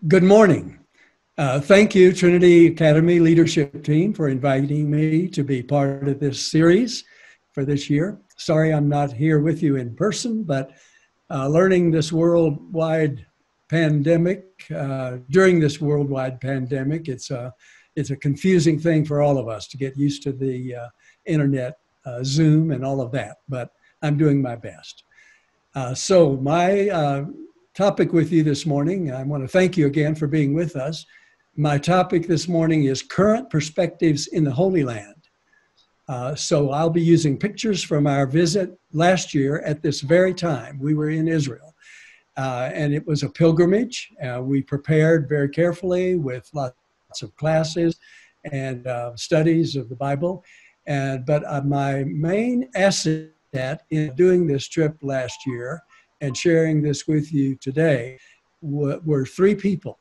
Good morning. Thank you, Trinity Academy leadership team, for inviting me to be part of this series for this year. Sorry I'm not here with you in person, but learning this worldwide pandemic, during this worldwide pandemic, it's a confusing thing for all of us to get used to the internet, Zoom and all of that, but I'm doing my best. So my topic with you this morning, I want to thank you again for being with us. My topic this morning is current perspectives in the Holy Land. So I'll be using pictures from our visit last year at this very time. We were in Israel, and it was a pilgrimage. We prepared very carefully with lots of classes and studies of the Bible. But my main asset in doing this trip last year and sharing this with you today were three people.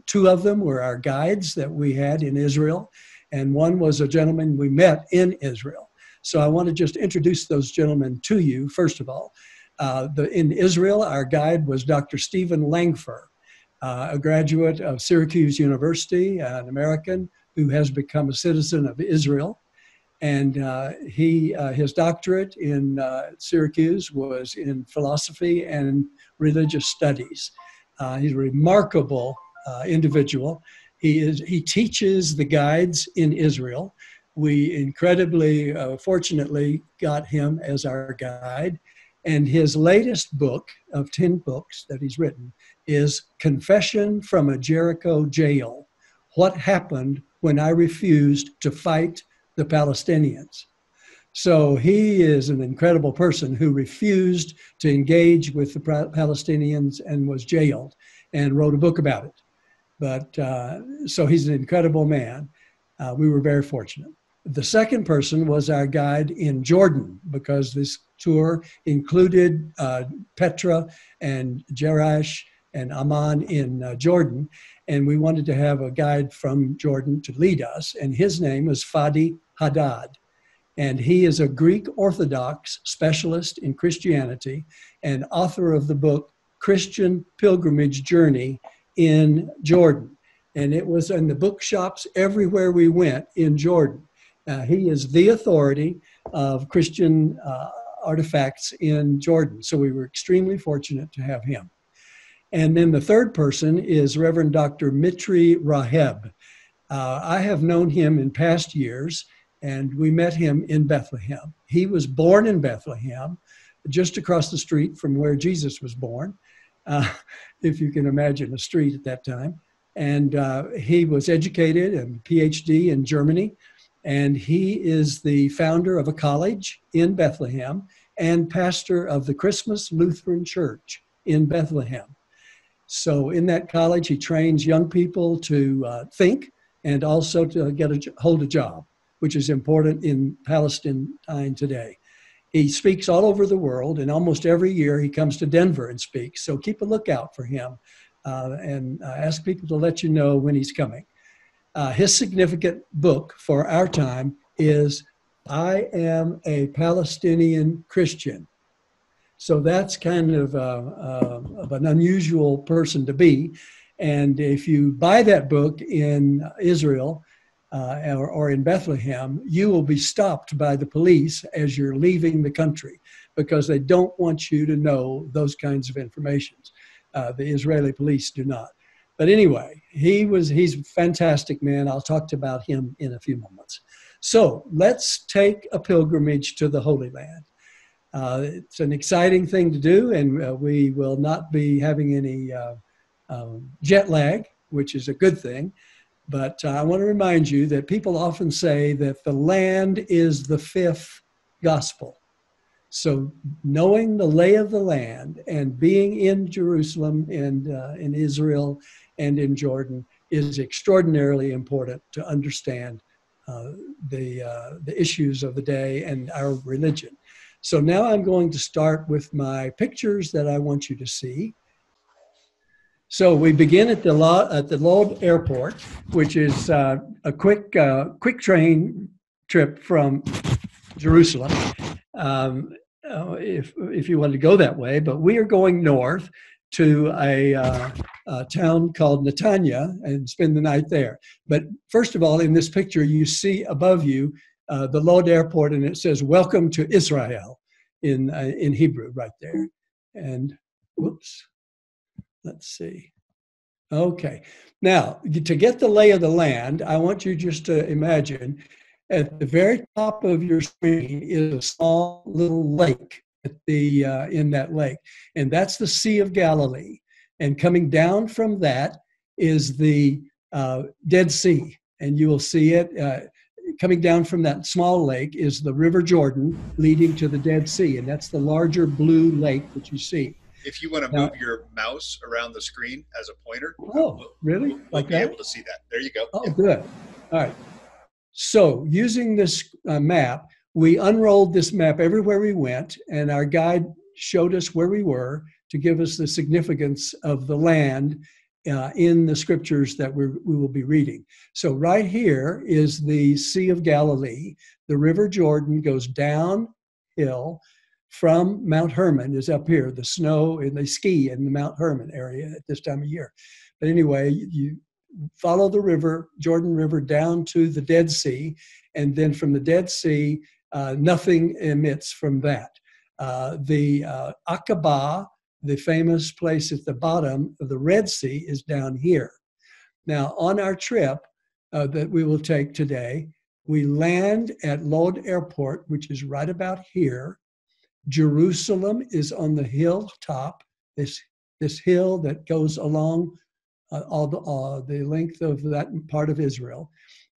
Two of them were our guides that we had in Israel, and one was a gentleman we met in Israel. So I want to just introduce those gentlemen to you, first of all. In Israel, our guide was Dr. Stephen Langfer, a graduate of Syracuse University, an American who has become a citizen of Israel. And his doctorate in Syracuse was in philosophy and religious studies. He's a remarkable individual. He teaches the guides in Israel. We incredibly, fortunately, got him as our guide. And his latest book of 10 books that he's written is Confession from a Jericho Jail: What Happened When I Refused to Fight the Palestinians. So he is an incredible person who refused to engage with the Palestinians and was jailed and wrote a book about it. But so he's an incredible man. We were very fortunate. The second person was our guide in Jordan, because this tour included Petra and Jerash and Amman in Jordan. And we wanted to have a guide from Jordan to lead us. And his name was Fadi Haddad. And he is a Greek Orthodox specialist in Christianity and author of the book Christian Pilgrimage Journey in Jordan. And it was in the bookshops everywhere we went in Jordan. He is the authority of Christian artifacts in Jordan. So we were extremely fortunate to have him. And then the third person is Reverend Dr. Mitri Raheb. I have known him in past years, and we met him in Bethlehem. He was born in Bethlehem, just across the street from where Jesus was born, if you can imagine a street at that time. And he was educated and PhD in Germany, and he is the founder of a college in Bethlehem and pastor of the Christmas Lutheran Church in Bethlehem. So in that college, he trains young people to think and also to hold a job, which is important in Palestine today. He speaks all over the world, and almost every year he comes to Denver and speaks. So keep a lookout for him and ask people to let you know when he's coming. His significant book for our time is I Am a Palestinian Christian. So that's kind of an unusual person to be. And if you buy that book in Israel or in Bethlehem, you will be stopped by the police as you're leaving the country, because they don't want you to know those kinds of information. The Israeli police do not. But anyway, he's a fantastic man. I'll talk about him in a few moments. So let's take a pilgrimage to the Holy Land. It's an exciting thing to do, and we will not be having any jet lag, which is a good thing. But I want to remind you that people often say that the land is the fifth gospel. So knowing the lay of the land and being in Jerusalem and in Israel and in Jordan is extraordinarily important to understand the issues of the day and our religion. So now I'm going to start with my pictures that I want you to see. So we begin at the Lod Airport, which is a quick train trip from Jerusalem, if you want to go that way. But we are going north to a town called Netanya and spend the night there. But first of all, in this picture, you see above you the Lod Airport, and it says "Welcome to Israel" in Hebrew right there. And whoops, let's see. Okay, now to get the lay of the land, I want you just to imagine at the very top of your screen is a small little lake at the in that lake, and that's the Sea of Galilee. And coming down from that is the Dead Sea, and you will see it. Coming down from that small lake is the River Jordan leading to the Dead Sea, and that's the larger blue lake that you see. If you want to move your mouse around the screen as a pointer, really? We'll be able to see that. There you go. Oh, yeah. Good. All right. So using this map, we unrolled this map everywhere we went, and our guide showed us where we were to give us the significance of the land in the scriptures that we will be reading. So right here is the Sea of Galilee. The River Jordan goes downhill from Mount Hermon, is up here. The snow, and they ski in the Mount Hermon area at this time of year. But anyway, you follow the river, Jordan River, down to the Dead Sea, and then from the Dead Sea, nothing emits from that. The Aqaba, the famous place at the bottom of the Red Sea, is down here. Now, on our trip that we will take today, we land at Lod Airport, which is right about here. Jerusalem is on the hilltop, this hill that goes along all the length of that part of Israel.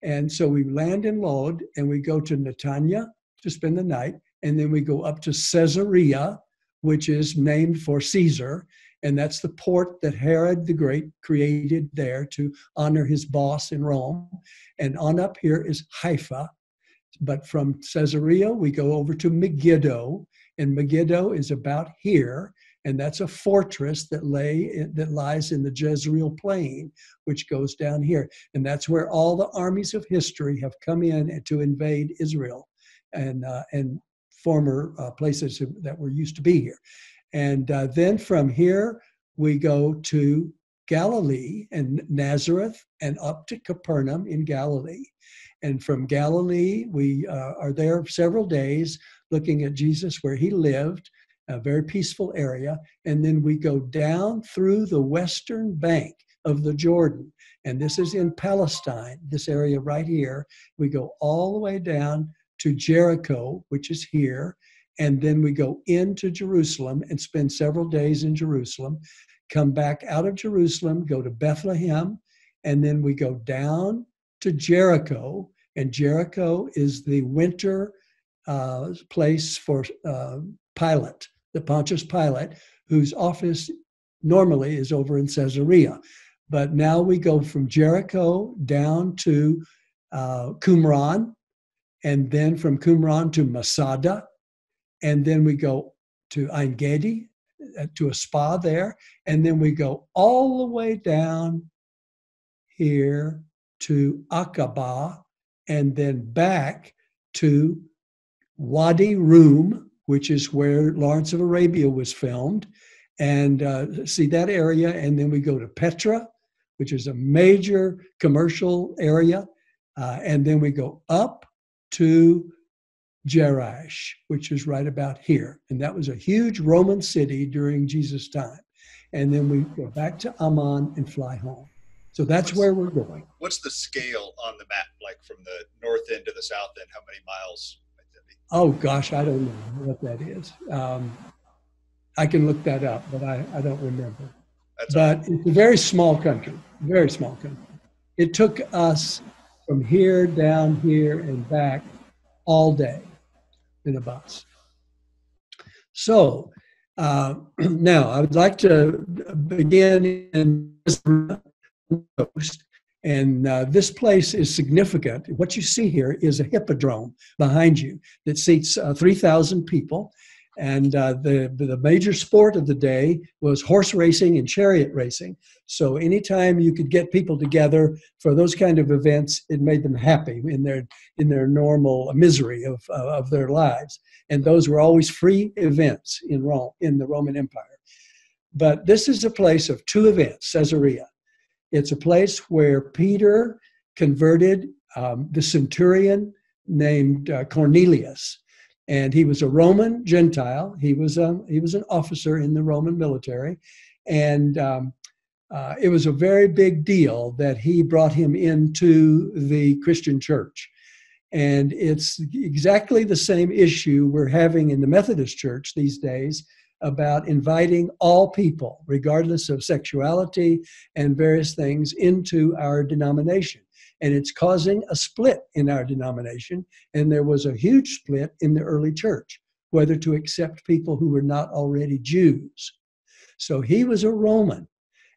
And so we land in Lod, and we go to Netanya to spend the night, and then we go up to Caesarea, which is named for Caesar, and that's the port that Herod the Great created there to honor his boss in Rome. And on up here is Haifa. But from Caesarea, we go over to Megiddo, and Megiddo is about here, and that's a fortress that lies in the Jezreel plain, which goes down here. And that's where all the armies of history have come in to invade Israel and former places that were used to be here. And then from here, we go to Galilee and Nazareth and up to Capernaum in Galilee. And from Galilee, we are there several days looking at Jesus where he lived, a very peaceful area. And then we go down through the western bank of the Jordan. And this is in Palestine, this area right here. We go all the way down to Jericho, which is here. And then we go into Jerusalem and spend several days in Jerusalem, come back out of Jerusalem, go to Bethlehem, and then we go down to Jericho. And Jericho is the winter place for Pilate, the Pontius Pilate, whose office normally is over in Caesarea. But now we go from Jericho down to Qumran, and then from Qumran to Masada, and then we go to Ein Gedi, to a spa there, and then we go all the way down here to Aqaba, and then back to Wadi Rum, which is where Lawrence of Arabia was filmed, and see that area. And then we go to Petra, which is a major commercial area, and then we go up to Jerash, which is right about here. And that was a huge Roman city during Jesus' time. And then we go back to Amman and fly home. So that's where we're going. What's the scale on the map, like from the north end to the south end? How many miles might that be? Oh, gosh, I don't know what that is. I can look that up, but I don't remember. But it's a very small country, very small country. It took us from here down here and back all day in a bus. So now I would like to begin in this coast, and this place is significant. What you see here is a hippodrome behind you that seats 3,000 people. And the major sport of the day was horse racing and chariot racing. So anytime you could get people together for those kind of events, it made them happy in their normal misery of their lives. And those were always free events in Rome, in the Roman Empire. But this is a place of two events, Caesarea. It's a place where Peter converted the centurion named Cornelius. And he was a Roman Gentile. He was an officer in the Roman military. And it was a very big deal that he brought him into the Christian church. And it's exactly the same issue we're having in the Methodist Church these days about inviting all people, regardless of sexuality and various things, into our denomination. And it's causing a split in our denomination. And there was a huge split in the early church, whether to accept people who were not already Jews. So he was a Roman,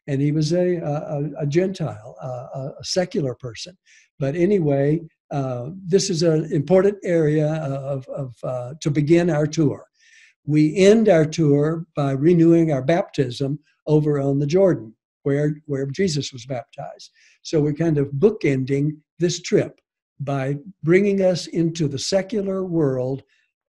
and he was a Gentile, a secular person. But anyway, this is an important area to begin our tour. We end our tour by renewing our baptism over on the Jordan, where Jesus was baptized. So we're kind of bookending this trip by bringing us into the secular world,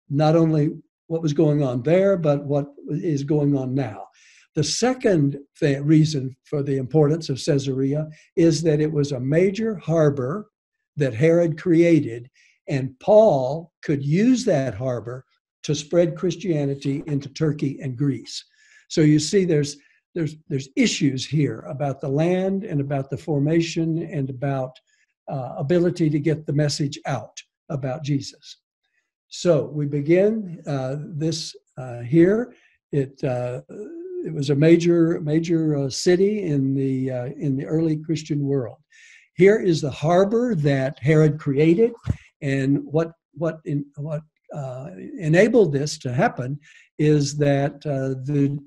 not only what was going on there, but what is going on now. The second reason for the importance of Caesarea is that it was a major harbor that Herod created, and Paul could use that harbor to spread Christianity into Turkey and Greece. So you see there's issues here about the land and about the formation and about ability to get the message out about Jesus. So we begin this here. It was a major city in the early Christian world. Here is the harbor that Herod created, and what enabled this to happen is that the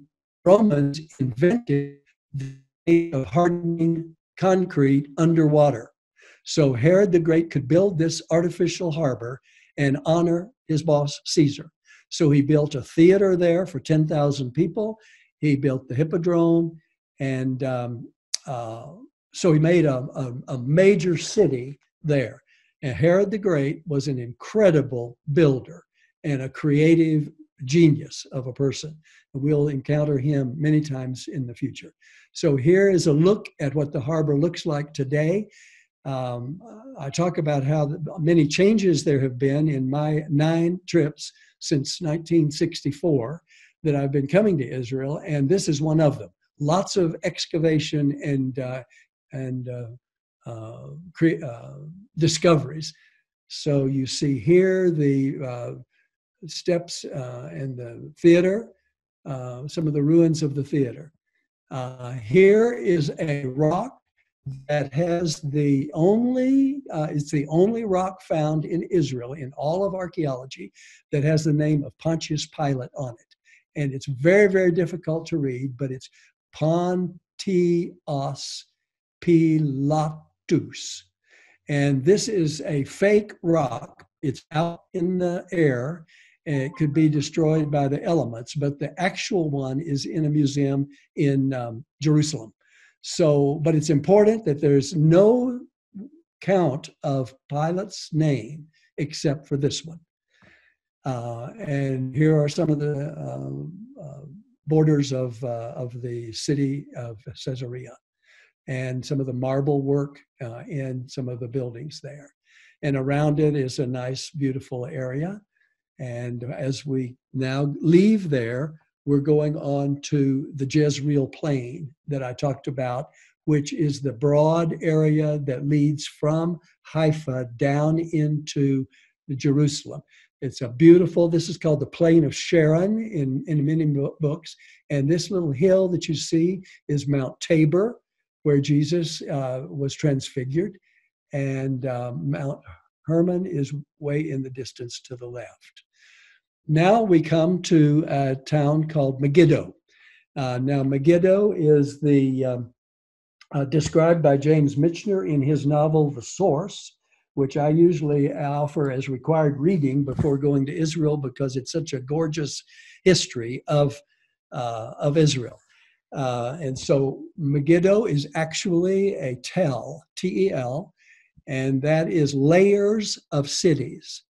Romans invented the way of hardening concrete underwater. So Herod the Great could build this artificial harbor and honor his boss, Caesar. So he built a theater there for 10,000 people. He built the Hippodrome, and so he made a major city there. And Herod the Great was an incredible builder and a creative genius of a person. We'll encounter him many times in the future. So here is a look at what the harbor looks like today. I talk about how many changes there have been in my 9 trips since 1964 that I've been coming to Israel, and this is one of them. Lots of excavation and discoveries. So you see here the steps and the theater, some of the ruins of the theater. Here is a rock that has it's the only rock found in Israel in all of archaeology that has the name of Pontius Pilate on it. And it's very, very difficult to read, but it's Pontius Pilatus. And this is a fake rock. It's out in the air, and it could be destroyed by the elements, but the actual one is in a museum in Jerusalem. So, but it's important that there's no count of Pilate's name except for this one. And here are some of the borders of the city of Caesarea, and some of the marble work in some of the buildings there. And around it is a nice, beautiful area. And as we now leave there, we're going on to the Jezreel Plain that I talked about, which is the broad area that leads from Haifa down into Jerusalem. It's a beautiful, this is called the Plain of Sharon in many books. And this little hill that you see is Mount Tabor, where Jesus was transfigured. And Mount Hermon is way in the distance to the left. Now we come to a town called Megiddo. Now Megiddo is described by James Michener in his novel, The Source, which I usually offer as required reading before going to Israel because it's such a gorgeous history of Israel. And so Megiddo is actually a tel, T-E-L, and that is layers of cities.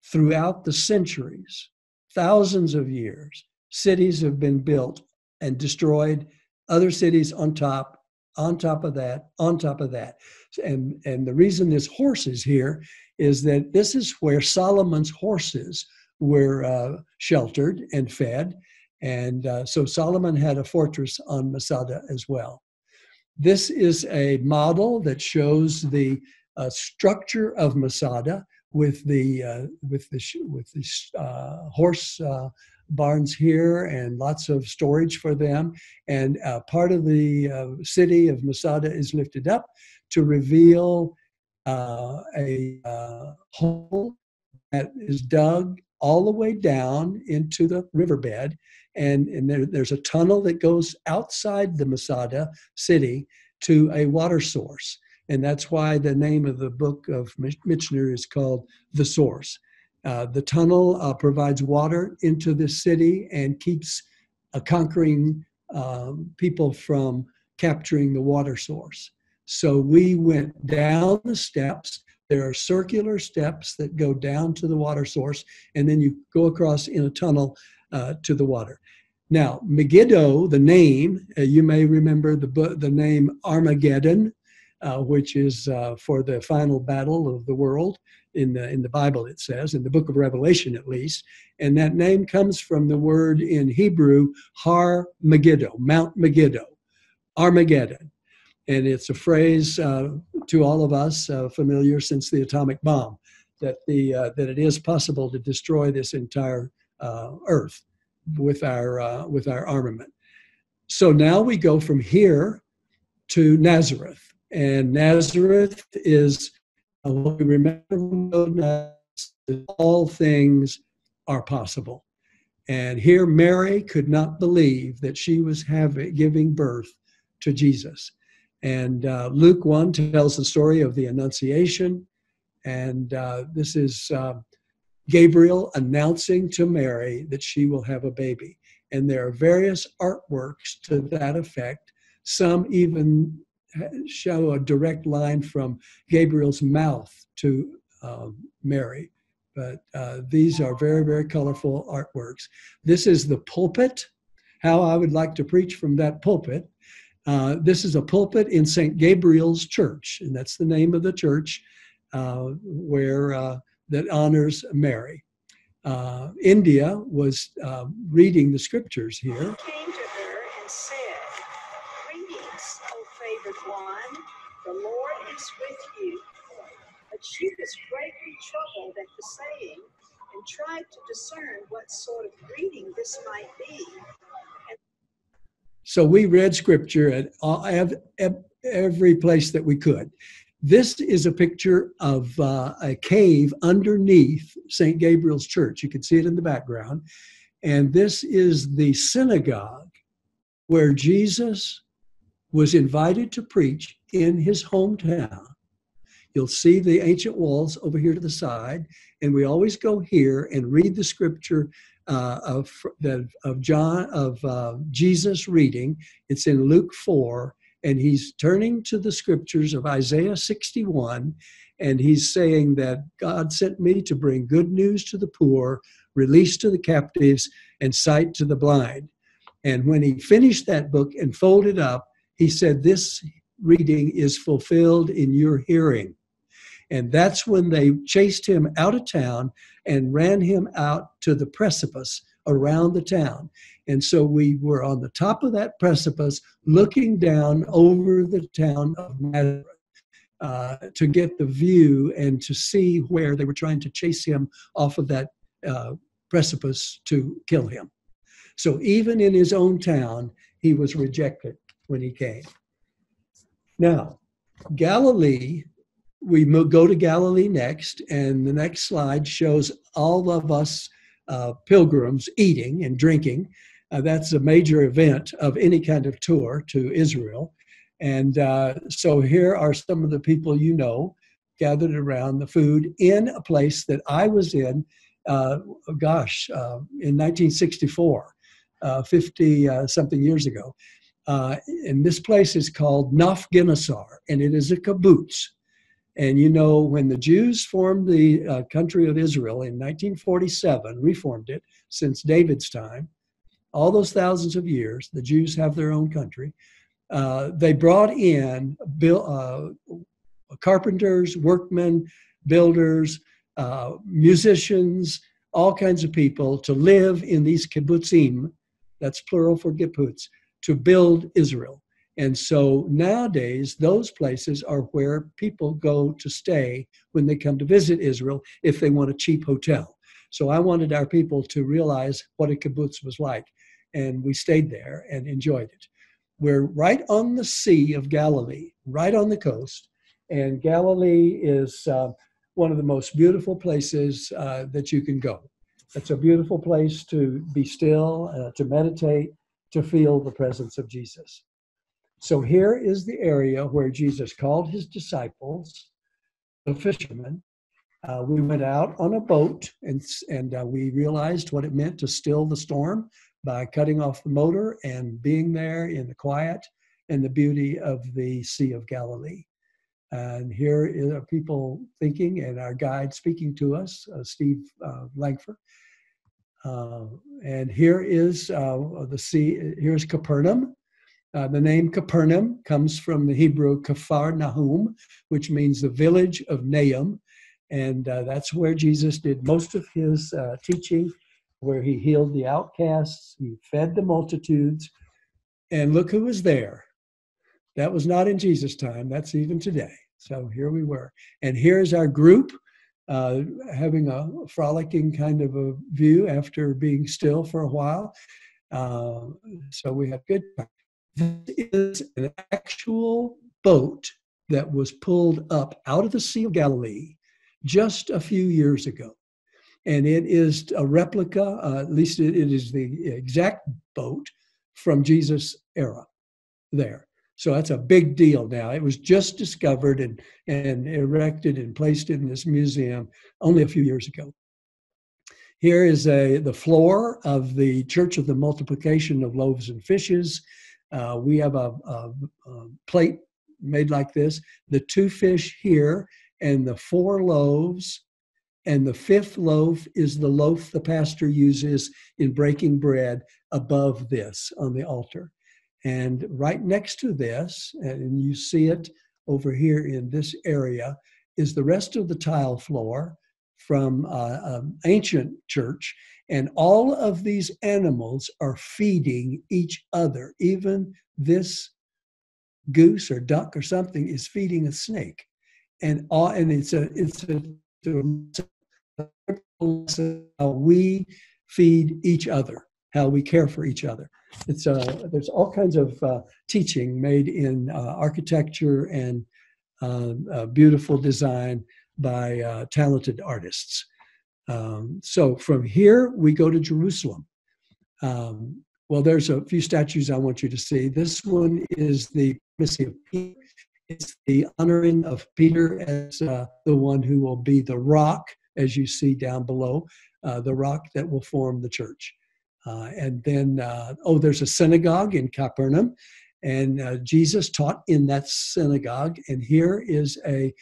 Throughout the centuries, thousands of years, cities have been built and destroyed other cities on top of that, on top of that. And the reason this horse is here is that this is where Solomon's horses were sheltered and fed. And so Solomon had a fortress on Masada as well. This is a model that shows the structure of Masada with the horse barns here and lots of storage for them. And part of the city of Masada is lifted up to reveal a hole that is dug all the way down into the riverbed. And there's a tunnel that goes outside the Masada city to a water source. And that's why the name of the book of Michener is called The Source. The tunnel provides water into the city and keeps conquering people from capturing the water source. So we went down the steps. There are circular steps that go down to the water source, and then you go across in a tunnel to the water. Now, Megiddo, the name, you may remember the name Armageddon, which is for the final battle of the world in the Bible, it says, in the book of Revelation at least. And that name comes from the word in Hebrew, Har Megiddo, Mount Megiddo, Armageddon. And it's a phrase to all of us familiar since the atomic bomb, that it is possible to destroy this entire earth with our armament. So now we go from here to Nazareth, and Nazareth is what we remember. All things are possible, and here Mary could not believe that she was giving birth to Jesus. And Luke 1 tells the story of the Annunciation, and this is Gabriel announcing to Mary that she will have a baby. And there are various artworks to that effect. Some even show a direct line from Gabriel's mouth to Mary. But these are very, very colorful artworks. This is the pulpit, how I would like to preach from that pulpit. This is a pulpit in St. Gabriel's Church, and that's the name of the church that honors Mary. India was reading the scriptures here. He came to her and said, "Greetings, O favored one, the Lord is with you." But she was greatly troubled at the saying and tried to discern what sort of greeting this might be. So we read scripture at every place that we could. This is a picture of a cave underneath St. Gabriel's Church. You can see it in the background. And this is the synagogue where Jesus was invited to preach in his hometown. You'll see the ancient walls over here to the side. And we always go here and read the scripture of Jesus reading. It's in Luke 4. And he's turning to the scriptures of Isaiah 61, and he's saying that God sent me to bring good news to the poor, release to the captives, and sight to the blind. And when he finished that book and folded up, he said, "This reading is fulfilled in your hearing." And that's when they chased him out of town and ran him out to the precipice around the town. And so we were on the top of that precipice looking down over the town of Nazareth to get the view and to see where they were trying to chase him off of that precipice to kill him. So even in his own town, he was rejected when he came. Now, Galilee, we go to Galilee next, and the next slide shows all of us pilgrims eating and drinking. That's a major event of any kind of tour to Israel. And so here are some of the people you know gathered around the food in a place that I was in, in 1964, 50-something years ago. And this place is called Naf Ginosar, and it is a kibbutz. And you know, when the Jews formed the country of Israel in 1947, reformed it since David's time, all those thousands of years, the Jews have their own country. They brought in carpenters, workmen, builders, musicians, all kinds of people to live in these kibbutzim, that's plural for kibbutz, to build Israel. And so nowadays, those places are where people go to stay when they come to visit Israel if they want a cheap hotel. So I wanted our people to realize what a kibbutz was like. And we stayed there and enjoyed it. We're right on the Sea of Galilee, right on the coast. And Galilee is one of the most beautiful places that you can go. It's a beautiful place to be still, to meditate, to feel the presence of Jesus. So here is the area where Jesus called his disciples, the fishermen. We went out on a boat and we realized what it meant to still the storm by cutting off the motor and being there in the quiet and the beauty of the Sea of Galilee. And here are people thinking, and our guide speaking to us, Steve Langford. And here is the sea. Here's Capernaum. The name Capernaum comes from the Hebrew Kafar Nahum, which means the village of Nahum. And that's where Jesus did most of his teaching, where he healed the outcasts, he fed the multitudes. And look who was there. That was not in Jesus' time. That's even today. So here we were. And here's our group having a frolicking kind of a view after being still for a while. So we had good time. This is an actual boat that was pulled up out of the Sea of Galilee just a few years ago. And it is a replica, at least it is the exact boat from Jesus' era there. So that's a big deal now. It was just discovered and erected and placed in this museum only a few years ago. Here is the floor of the Church of the Multiplication of Loaves and Fishes. We have a plate made like this, the 2 fish here and the 4 loaves, and the 5th loaf is the loaf the pastor uses in breaking bread above this on the altar. And right next to this, and you see it over here in this area, is the rest of the tile floor from an ancient church. And all of these animals are feeding each other. Even this goose or duck or something is feeding a snake. And it's how we feed each other, how we care for each other. There's all kinds of teaching made in architecture and beautiful design by talented artists. So from here, we go to Jerusalem. Well, there's a few statues I want you to see. This one is the primacy of Peter. It's the honoring of Peter as the one who will be the rock, as you see down below, the rock that will form the church. And then, there's a synagogue in Capernaum, and Jesus taught in that synagogue. And here is a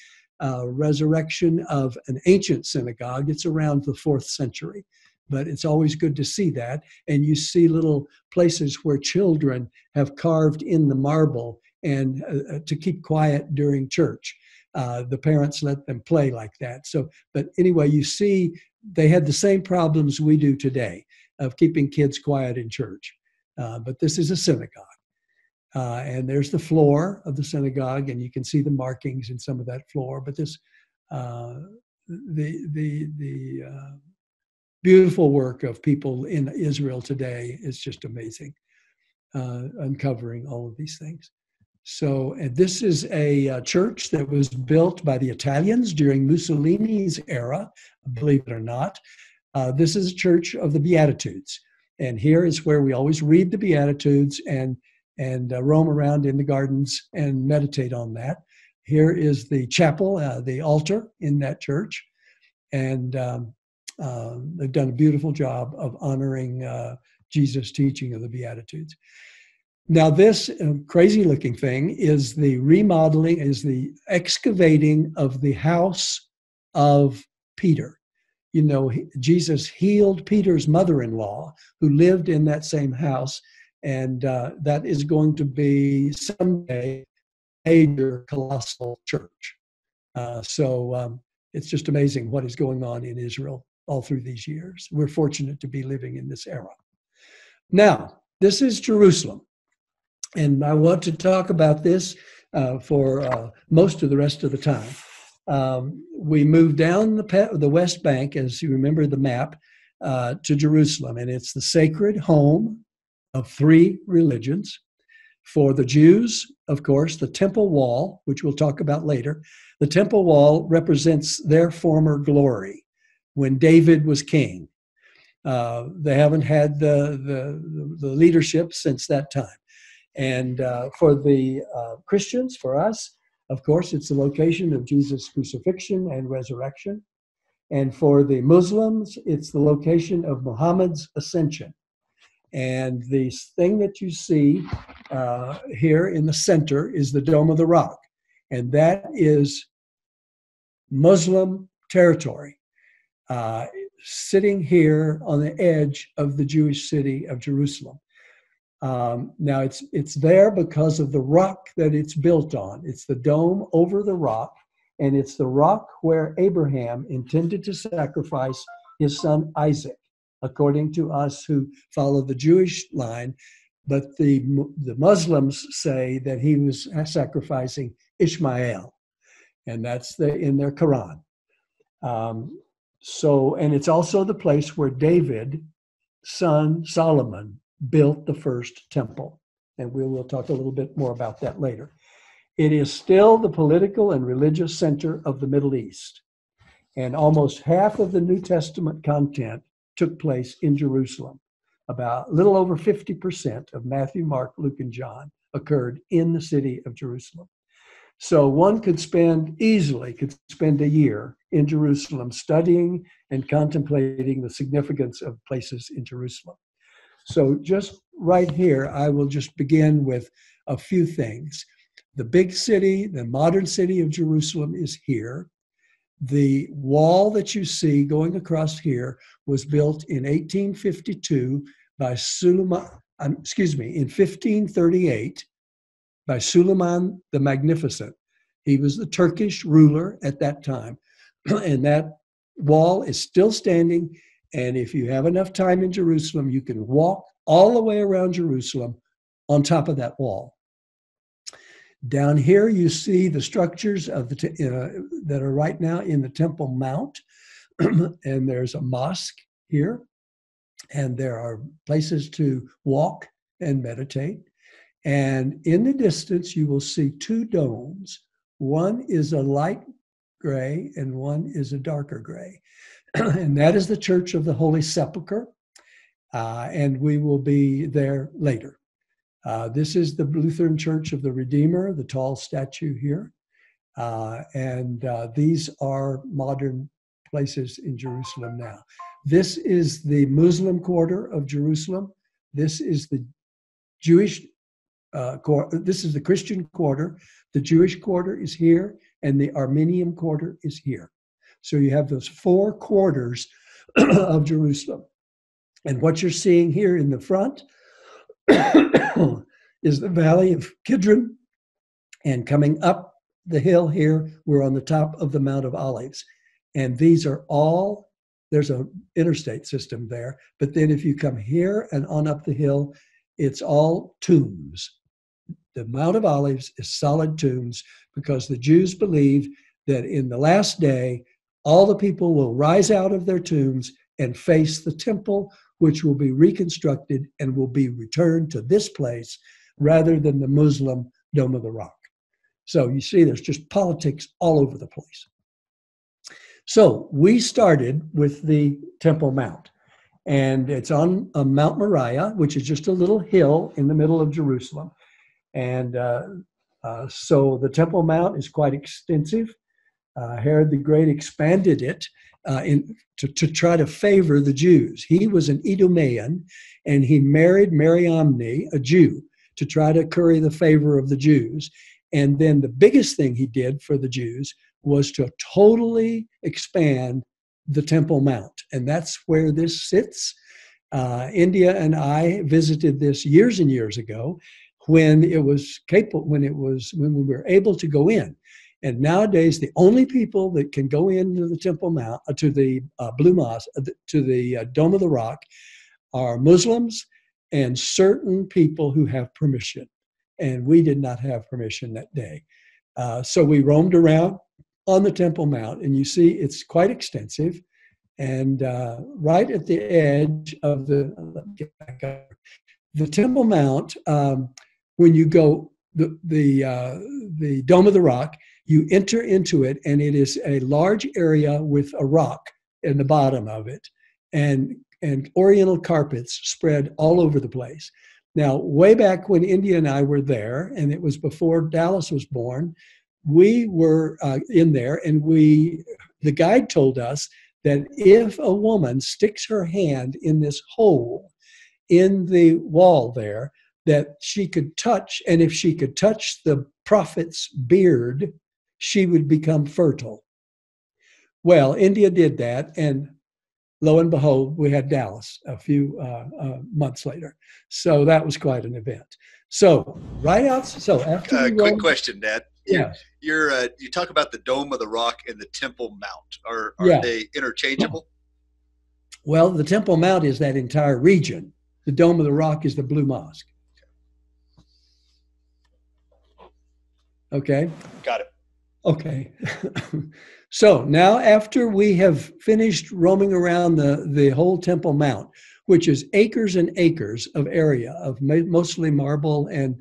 resurrection of an ancient synagogue. It's around the 4th century, but it's always good to see that. And you see little places where children have carved in the marble and to keep quiet during church. The parents let them play like that. So, but anyway, you see, they had the same problems we do today of keeping kids quiet in church. But this is a synagogue. And there's the floor of the synagogue, and you can see the markings in some of that floor. But this, the beautiful work of people in Israel today is just amazing, uncovering all of these things. So, and this is a church that was built by the Italians during Mussolini's era, believe it or not. This is a church of the Beatitudes. And here is where we always read the Beatitudes and roam around in the gardens and meditate on that. Here is the chapel, the altar in that church. And they've done a beautiful job of honoring Jesus' teaching of the Beatitudes. Now, this crazy-looking thing is the remodeling, is the excavating of the house of Peter. Jesus healed Peter's mother-in-law who lived in that same house. And that is going to be someday a major colossal church. So it's just amazing what is going on in Israel all through these years. We're fortunate to be living in this era. Now, this is Jerusalem. And I want to talk about this for most of the rest of the time. We moved down the West Bank, as you remember the map, to Jerusalem. And it's the sacred home of three religions. For the Jews, of course, the Temple Wall, which we'll talk about later, the Temple Wall represents their former glory when David was king. They haven't had the leadership since that time. And for the Christians, for us, of course, it's the location of Jesus' crucifixion and resurrection. And for the Muslims, it's the location of Muhammad's ascension. And the thing that you see here in the center is the Dome of the Rock. And that is Muslim territory, sitting here on the edge of the Jewish city of Jerusalem. Now, it's there because of the rock that it's built on. It's the dome over the rock, and it's the rock where Abraham intended to sacrifice his son Isaac, according to us who follow the Jewish line. But the Muslims say that he was sacrificing Ishmael, and that's in their Quran. And it's also the place where David's son Solomon built the first temple. And we'll talk a little bit more about that later. It is still the political and religious center of the Middle East. And almost half of the New Testament content took place in Jerusalem. About a little over 50% of Matthew, Mark, Luke, and John occurred in the city of Jerusalem. So one could easily spend a year in Jerusalem studying and contemplating the significance of places in Jerusalem. So just right here, I will just begin with a few things. The big city, the modern city of Jerusalem is here. The wall that you see going across here was built in 1852 by in 1538 by Suleiman the Magnificent. He was the Turkish ruler at that time. And that wall is still standing. And if you have enough time in Jerusalem, you can walk all the way around Jerusalem on top of that wall. Down here, you see the structures of that are right now in the Temple Mount. And there's a mosque here. And there are places to walk and meditate. And in the distance, you will see two domes. One is a light gray and one is a darker gray. And that is the Church of the Holy Sepulchre. And we will be there later. This is the Lutheran Church of the Redeemer, the tall statue here. These are modern places in Jerusalem now. This is the Muslim quarter of Jerusalem. This is the Jewish quarter. This is the Christian quarter. The Jewish quarter is here, and the Armenian quarter is here. So you have those four quarters of Jerusalem. And what you're seeing here in the front is the valley of Kidron. And coming up the hill here, we're on the top of the Mount of Olives. And these are all, there's an interstate system there. But then if you come here and on up the hill, it's all tombs. The Mount of Olives is solid tombs because the Jews believe that in the last day, all the people will rise out of their tombs and face the temple, which will be reconstructed and will be returned to this place rather than the Muslim Dome of the Rock. So you see, there's just politics all over the place. So we started with the Temple Mount, and it's on Mount Moriah, which is just a little hill in the middle of Jerusalem. And so the Temple Mount is quite extensive. Herod the Great expanded it to try to favor the Jews. He was an Idumean, and he married Mariamne, a Jew, to try to curry the favor of the Jews. And then the biggest thing he did for the Jews was to totally expand the Temple Mount. And that's where this sits. India and I visited this years and years ago when it was capable, when we were able to go in. And nowadays, the only people that can go into the Temple Mount, to the Blue Mosque, to the Dome of the Rock, are Muslims and certain people who have permission. And we did not have permission that day. So we roamed around on the Temple Mount, and you see it's quite extensive. And right at the edge of the Temple Mount, when you go the Dome of the Rock, you enter into it, and it is a large area with a rock in the bottom of it, and oriental carpets spread all over the place. Now, way back when India and I were there, and it was before Dallas was born, we were in there, and the guide told us that if a woman sticks her hand in this hole in the wall there, that she could touch, and if she could touch the prophet's beard, she would become fertile. Well, India did that, and lo and behold, we had Dallas a few months later. So that was quite an event. So after quick question, Dad. Yeah. You talk about the Dome of the Rock and the Temple Mount. Are they interchangeable? Well, the Temple Mount is that entire region. The Dome of the Rock is the Blue Mosque. Okay. Got it. Okay. So now after we have finished roaming around the whole Temple Mount, which is acres and acres of area of mostly marble and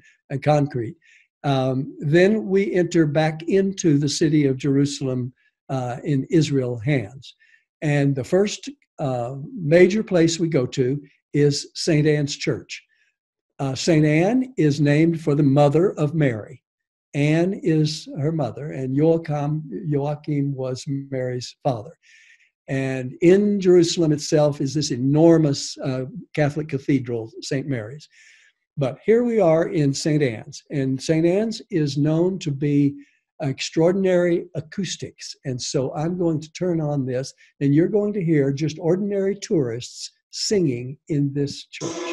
concrete, then we enter back into the city of Jerusalem in Israel hands. And the first major place we go to is St. Anne's Church. St. Anne is named for the mother of Mary. Anne is her mother, and Joachim was Mary's father. And in Jerusalem itself is this enormous Catholic cathedral, St. Mary's. But here we are in St. Anne's, and St. Anne's is known to be extraordinary acoustics. And so I'm going to turn on this, and you're going to hear just ordinary tourists singing in this church.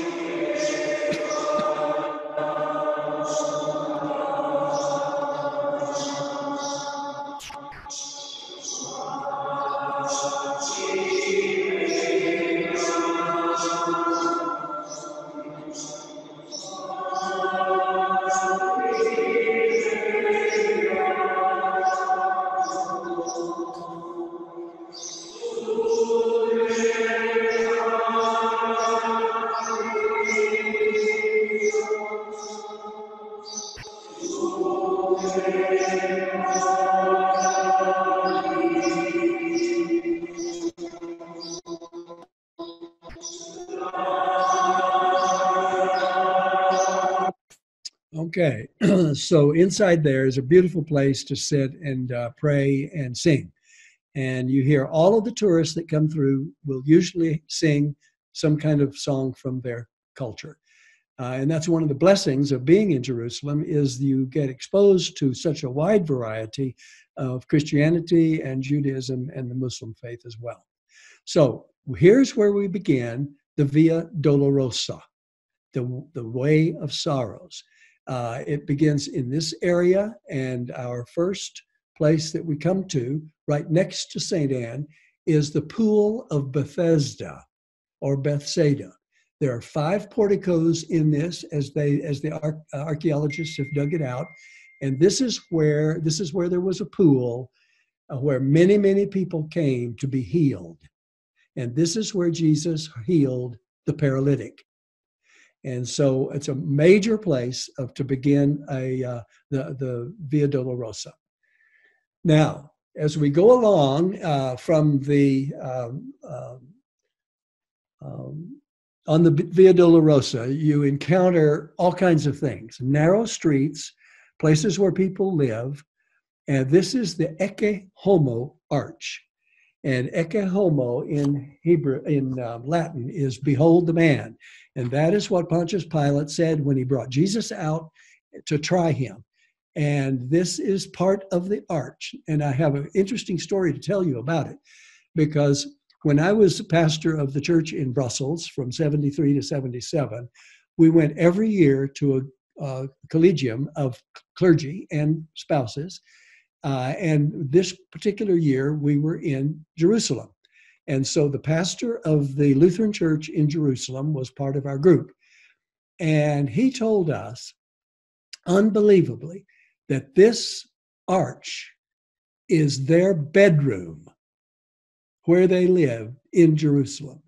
Okay, so inside there is a beautiful place to sit and pray and sing. And you hear all of the tourists that come through will usually sing some kind of song from their culture. And that's one of the blessings of being in Jerusalem, is you get exposed to such a wide variety of Christianity and Judaism and the Muslim faith as well. So here's where we begin, the Via Dolorosa, the way of sorrows. It begins in this area, and our first place that we come to, right next to St. Anne, is the Pool of Bethesda, or Bethsaida. There are 5 porticos in this, as the archaeologists have dug it out, and this is where there was a pool where many, many people came to be healed, and this is where Jesus healed the paralytic. And so it's a major place to begin the Via Dolorosa. Now, as we go along from on the Via Dolorosa, you encounter all kinds of things: narrow streets, places where people live, and this is the Ecce Homo Arch. And Ecce Homo in Latin is "behold the man." And that is what Pontius Pilate said when he brought Jesus out to try him. And this is part of the arch. And I have an interesting story to tell you about it. because when I was pastor of the church in Brussels from 73 to 77, we went every year to a collegium of clergy and spouses. And this particular year, we were in Jerusalem. And so the pastor of the Lutheran church in Jerusalem was part of our group. And he told us, unbelievably, that this arch is their bedroom where they live in Jerusalem.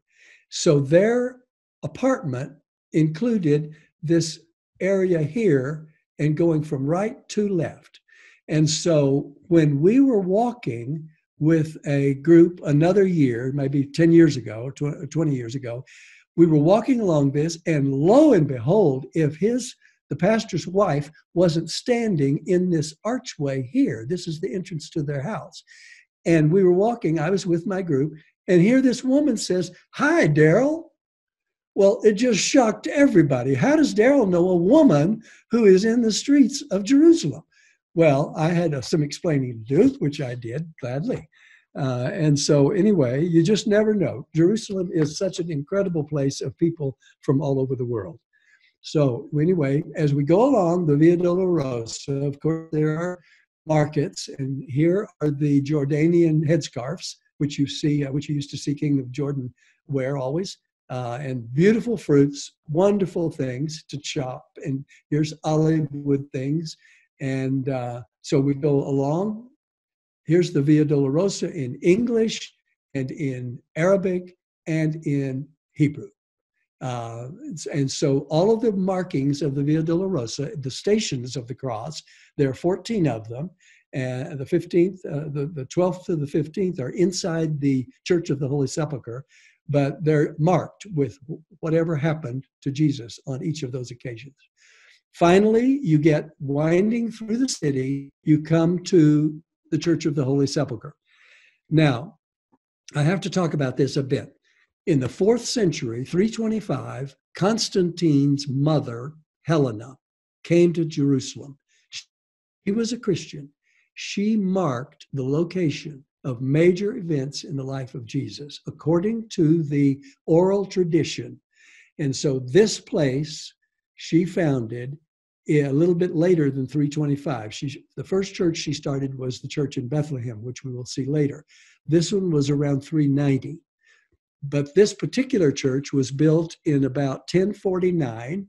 So their apartment included this area here and going from right to left. And so when we were walking with a group another year, maybe 10 years ago, 20 years ago, we were walking along this, and lo and behold, if the pastor's wife wasn't standing in this archway here, this is the entrance to their house. And we were walking, I was with my group, and here this woman says, "Hi, Darrell." Well, it just shocked everybody. How does Darrell know a woman who is in the streets of Jerusalem? Well, I had some explaining to do, which I did gladly. And so anyway, you just never know. Jerusalem is such an incredible place of people from all over the world. So anyway, as we go along the Via Dolorosa, of course, there are markets, and here are the Jordanian headscarves, which you see, which you used to see King of Jordan wear always, and beautiful fruits, wonderful things to shop. And here's olive wood things. And so we go along. Here's the Via Dolorosa in English and in Arabic and in Hebrew. And so all of the markings of the Via Dolorosa, the stations of the cross, there are 14 of them. And the 15th, the 12th to the 15th are inside the Church of the Holy Sepulchre, but they're marked with whatever happened to Jesus on each of those occasions. Finally, you get winding through the city, you come to the Church of the Holy Sepulchre. Now, I have to talk about this a bit. In the 4th century, 325, Constantine's mother, Helena, came to Jerusalem. She was a Christian. She marked the location of major events in the life of Jesus according to the oral tradition. And so this place she founded a little bit later than 325. The first church she started was the church in Bethlehem, which we will see later. This one was around 390. But this particular church was built in about 1049,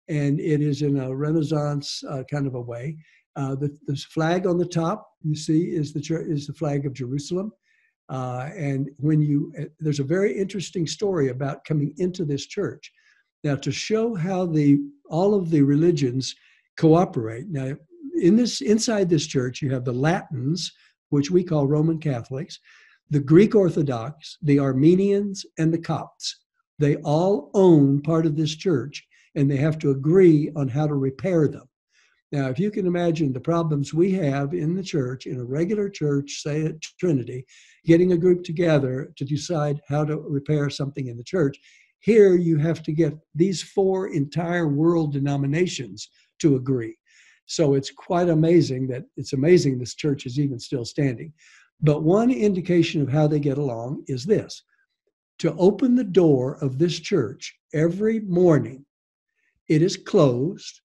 and it is in a Renaissance kind of a way. The flag on the top, you see, is the flag of Jerusalem. And there's a very interesting story about coming into this church. Now, to show how all of the religions cooperate. Now, inside this church, you have the Latins, which we call Roman Catholics, the Greek Orthodox, the Armenians, and the Copts. They all own part of this church, and they have to agree on how to repair them. Now, if you can imagine the problems we have in the church, in a regular church, say at Trinity, getting a group together to decide how to repair something in the church, here you have to get these 4 entire world denominations to agree. So it's quite amazing this church is even still standing. But one indication of how they get along is this. To open the door of this church every morning, it is closed.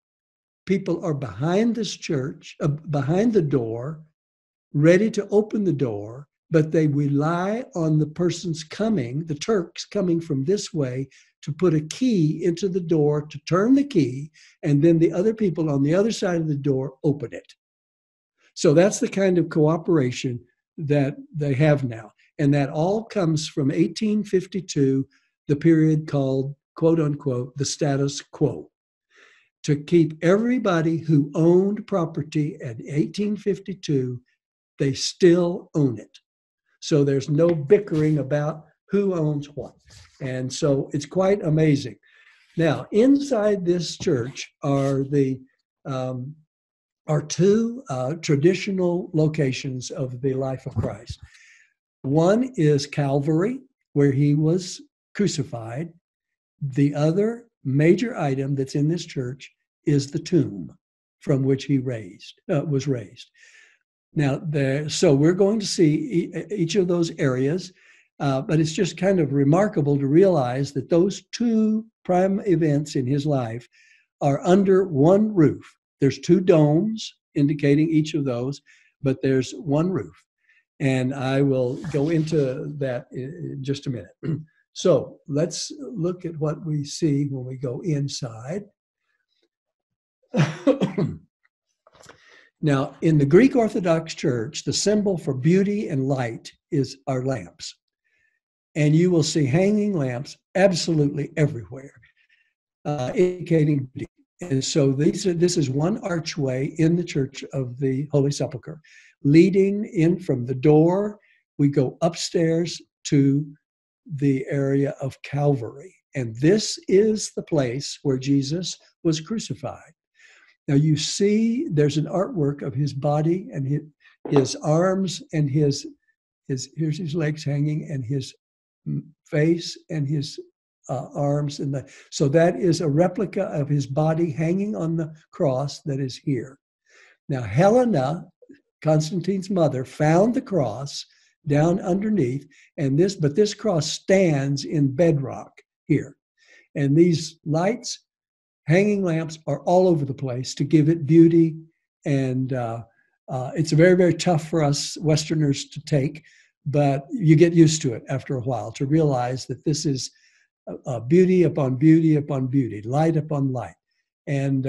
People are behind this church, behind the door, ready to open the door, but they rely on the persons coming, the Turks coming from this way, to put a key into the door, to turn the key, and then the other people on the other side of the door open it. So that's the kind of cooperation that they have now. And that all comes from 1852, the period called, quote unquote, the status quo. To keep everybody who owned property at 1852, they still own it. So there's no bickering about who owns what. And so it's quite amazing. Now, inside this church are two traditional locations of the life of Christ. One is Calvary, where he was crucified. The other major item that's in this church is the tomb from which he was raised. Now, so we're going to see each of those areas. But it's just kind of remarkable to realize that those two prime events in his life are under one roof. There's two domes indicating each of those, but there's one roof. And I will go into that in just a minute. So let's look at what we see when we go inside. Now, in the Greek Orthodox Church, the symbol for beauty and light are lamps. And you will see hanging lamps absolutely everywhere, indicating beauty. And so this is one archway in the Church of the Holy Sepulchre. Leading in from the door, we go upstairs to the area of Calvary. And this is the place where Jesus was crucified. Now you see there's an artwork of his body and his arms and here's his legs hanging and his face and his arms. So that is a replica of his body hanging on the cross that is here. Now Helena, Constantine's mother, found the cross down underneath, but this cross stands in bedrock here. And these lights, hanging lamps, are all over the place to give it beauty. And it's very, very tough for us Westerners to take, but you get used to it after a while to realize that this is beauty upon beauty upon beauty, light upon light. And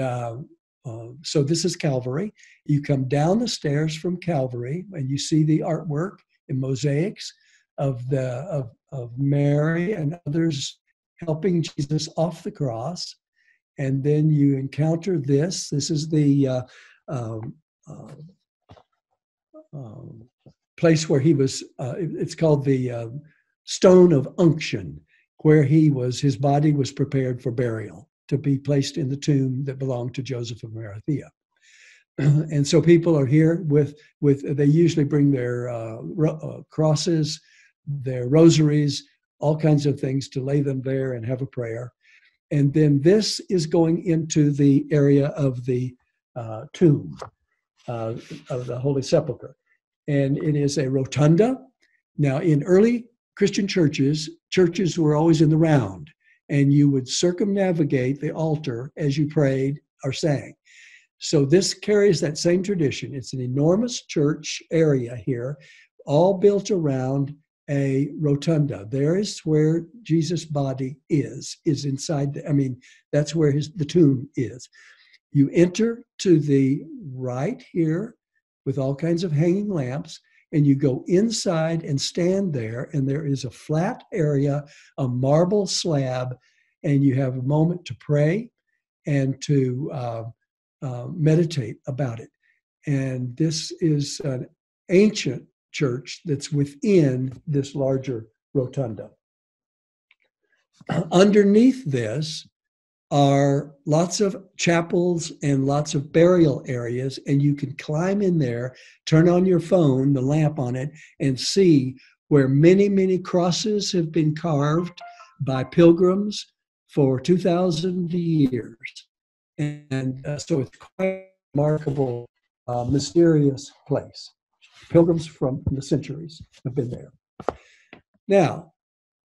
so this is Calvary. You come down the stairs from Calvary and you see the artwork in mosaics of Mary and others helping Jesus off the cross. And then you encounter this. This is the place where he was, it's called the Stone of Unction, where his body was prepared for burial, to be placed in the tomb that belonged to Joseph of Arimathea. And so people are here they usually bring their crosses, their rosaries, all kinds of things to lay them there and have a prayer. And then this is going into the area of the tomb of the Holy Sepulchre. And it is a rotunda. Now, in early Christian churches were always in the round, and you would circumnavigate the altar as you prayed or sang. So this carries that same tradition. It's an enormous church area here, all built around a rotunda. There is where Jesus' body is inside. That's where the tomb is. You enter to the right here with all kinds of hanging lamps, and you go inside and stand there, and there is a flat area, a marble slab, and you have a moment to pray and to meditate about it. And this is an ancient church that's within this larger rotunda. Underneath this are lots of chapels and lots of burial areas, and you can climb in there, turn on your phone, the lamp on it, and see where many, many crosses have been carved by pilgrims for 2,000 years. And so it's quite a remarkable, mysterious place. Pilgrims from the centuries have been there. Now,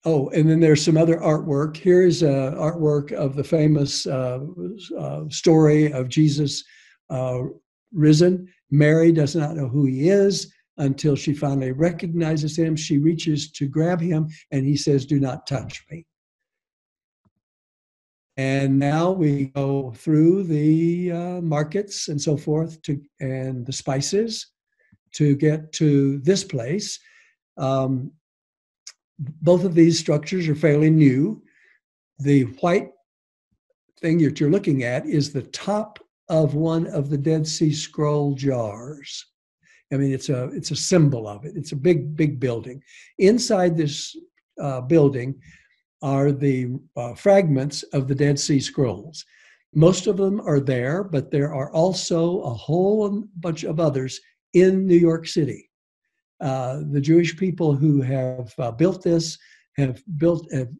and then there's some other artwork. Here's artwork of the famous story of Jesus risen. Mary does not know who he is until she finally recognizes him. She reaches to grab him, and he says, "Do not touch me." And now we go through the markets and so forth and the spices to get to this place. Both of these structures are fairly new. The white thing that you're looking at is the top of one of the Dead Sea Scroll jars. It's a symbol of it. It's a big, big building. Inside this building are the fragments of the Dead Sea Scrolls. Most of them are there, but there are also a whole bunch of others in New York City. The Jewish people who have built this have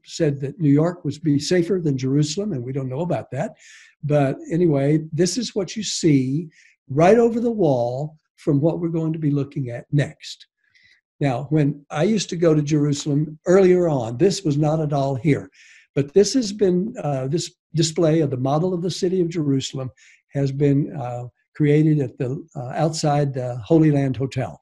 said that New York would be safer than Jerusalem, and we don't know about that. But anyway, this is what you see right over the wall from what we're going to be looking at next. Now, when I used to go to Jerusalem earlier on, this was not at all here. But this has been, this display of the model of the city of Jerusalem has been created at the outside the Holy Land Hotel.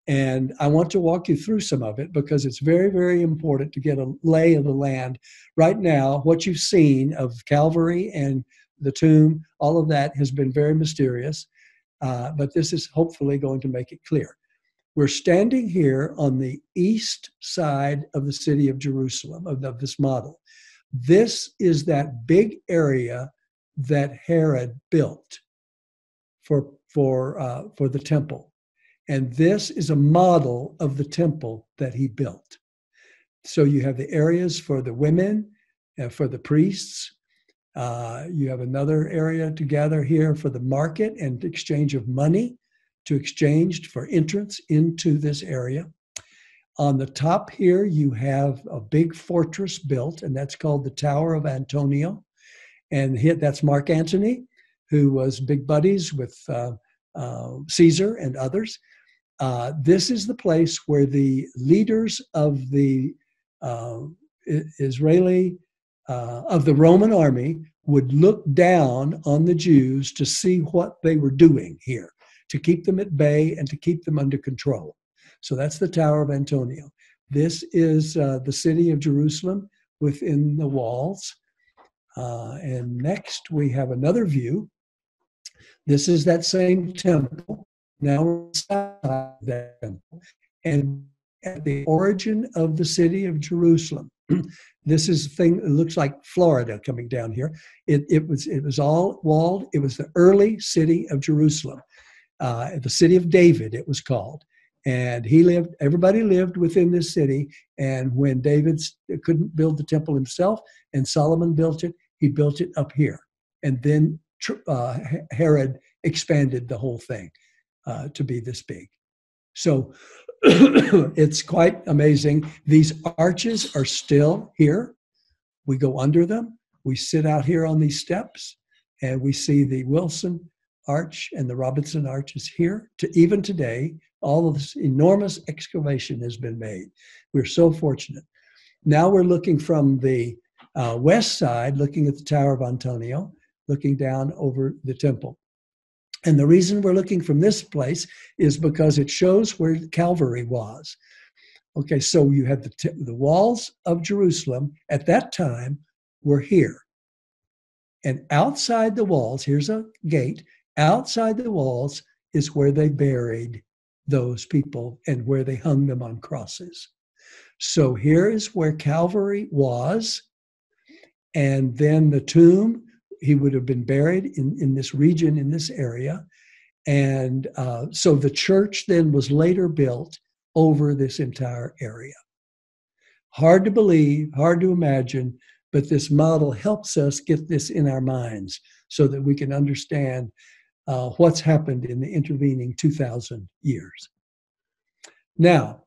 And I want to walk you through some of it because it's very, very important to get a lay of the land. Right now, what you've seen of Calvary and the tomb, all of that has been very mysterious, but this is hopefully going to make it clear. We're standing here on the east side of the city of Jerusalem, of this model. This is that big area that Herod built for the temple. And this is a model of the temple that he built. So you have the areas for the women, for the priests. You have another area to gather here for the market and exchange of money to exchange for entrance into this area. On the top here, you have a big fortress built, and that's called the Tower of Antonio. And here, that's Mark Antony, who was big buddies with Caesar and others. This is the place where the leaders of the of the Roman army would look down on the Jews to see what they were doing here, to keep them at bay and to keep them under control. So that's the Tower of Antonio. This is the city of Jerusalem within the walls. And next we have another view. This is that same temple. Now we're inside that temple. And at the origin of the city of Jerusalem, this is a thing that looks like Florida coming down here. It was all walled. It was the early city of Jerusalem. The city of David, it was called. And everybody lived within this city. And when David couldn't build the temple himself and Solomon built it, he built it up here. And then Herod expanded the whole thing to be this big. So it's quite amazing. These arches are still here. We go under them. We sit out here on these steps and we see the Wilson Arch and the Robinson Arch is here. Even today, all of this enormous excavation has been made. We're so fortunate. Now we're looking from the west side, looking at the Tower of Antonio, looking down over the temple. And the reason we're looking from this place is because it shows where Calvary was. Okay, so you have the walls of Jerusalem at that time were here. And outside the walls, here's a gate, outside the walls is where they buried those people and where they hung them on crosses. So here is where Calvary was. And then the tomb, he would have been buried in this region, in this area. And so the church then was later built over this entire area. Hard to believe, hard to imagine, but this model helps us get this in our minds so that we can understand what's happened in the intervening 2,000 years. Now,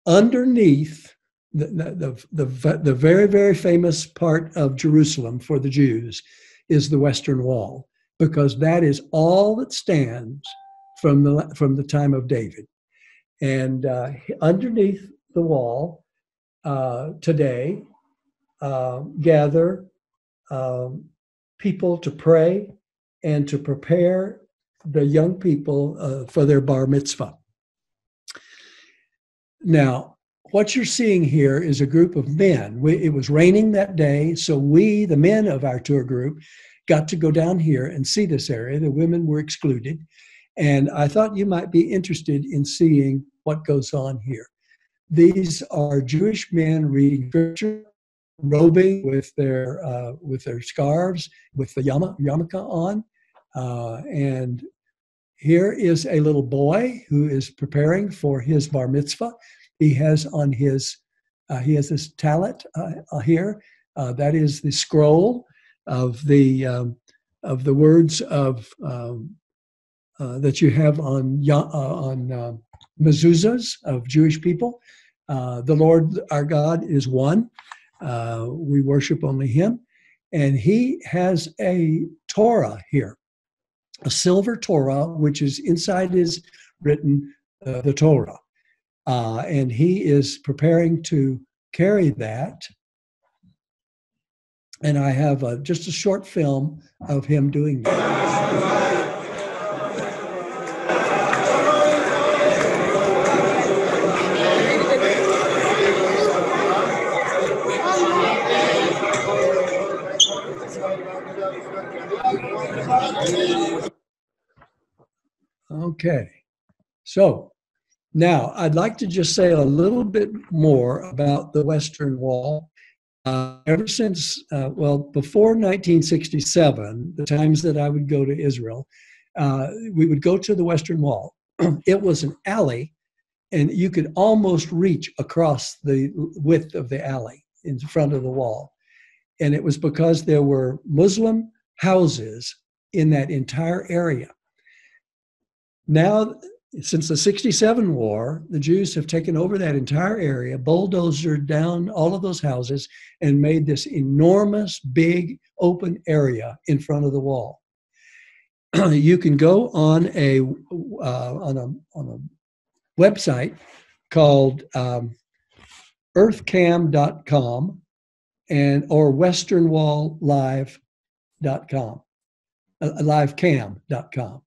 underneath the very, very famous part of Jerusalem for the Jews is the Western Wall, because that is all that stands from the time of David. And underneath the wall today gather people to pray and to prepare the young people for their bar mitzvah. Now, what you're seeing here is a group of men. It was raining that day, so we, the men of our tour group, got to go down here and see this area. The women were excluded. And I thought you might be interested in seeing what goes on here. These are Jewish men reading scripture, robing with their scarves, with the yarmulke on. And here is a little boy who is preparing for his bar mitzvah. He has on his, he has this tallit here. That is the scroll of the words of that you have on mezuzahs of Jewish people. The Lord our God is one. We worship only Him, and He has a Torah here, a silver Torah, which is inside is written the Torah. and he is preparing to carry that. And I have just a short film of him doing that. Okay, so now I'd like to just say a little bit more about the Western Wall. Ever since, before 1967, the times that I would go to Israel, we would go to the Western Wall. It was an alley, and you could almost reach across the width of the alley in front of the wall. And it was because there were Muslim houses in that entire area. Now, since the 67 war, the Jews have taken over that entire area, bulldozed down all of those houses, and made this enormous, big, open area in front of the wall. You can go on a website called earthcam.com or westernwalllive.com, livecam.com.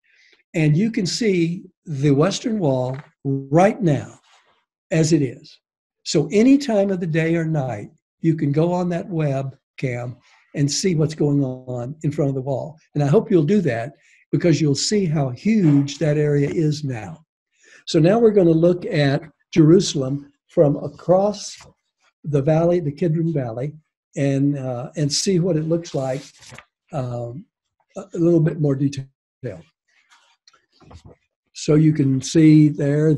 And you can see the Western Wall right now as it is. So any time of the day or night, you can go on that webcam and see what's going on in front of the wall. And I hope you'll do that because you'll see how huge that area is now. So now we're going to look at Jerusalem from across the valley, the Kidron Valley, and see what it looks like a little bit more detail. So you can see there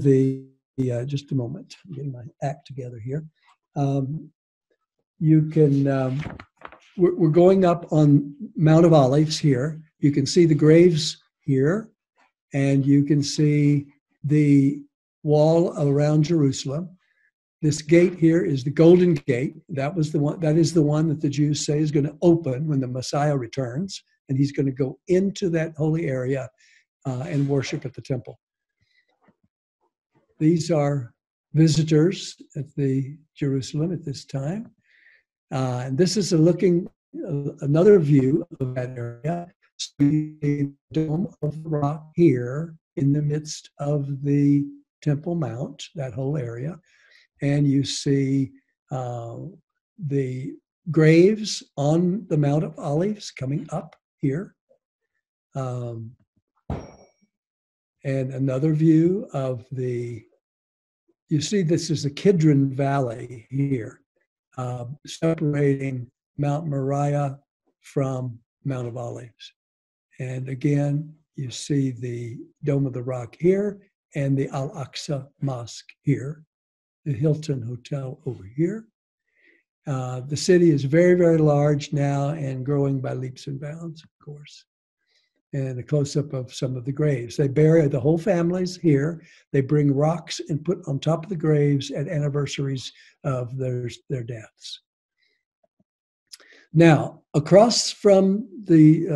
just a moment, I'm getting my act together here. You can, we're going up on Mount of Olives here. You can see the graves here, and you can see the wall around Jerusalem. This gate here is the Golden Gate. That is the one that the Jews say is going to open when the Messiah returns, and he's going to go into that holy area and worship at the temple. These are visitors at the Jerusalem at this time. And this is another view of that area. So the Dome of the Rock here in the midst of the Temple Mount, that whole area. And you see the graves on the Mount of Olives coming up here. And another view of you see this is the Kidron Valley here, separating Mount Moriah from Mount of Olives. And again, you see the Dome of the Rock here and the Al-Aqsa Mosque here, the Hilton Hotel over here. The city is very, very large now and growing by leaps and bounds, of course. And a close-up of some of the graves. They bury the whole families here. They bring rocks and put on top of the graves at anniversaries of their deaths. Now, across from the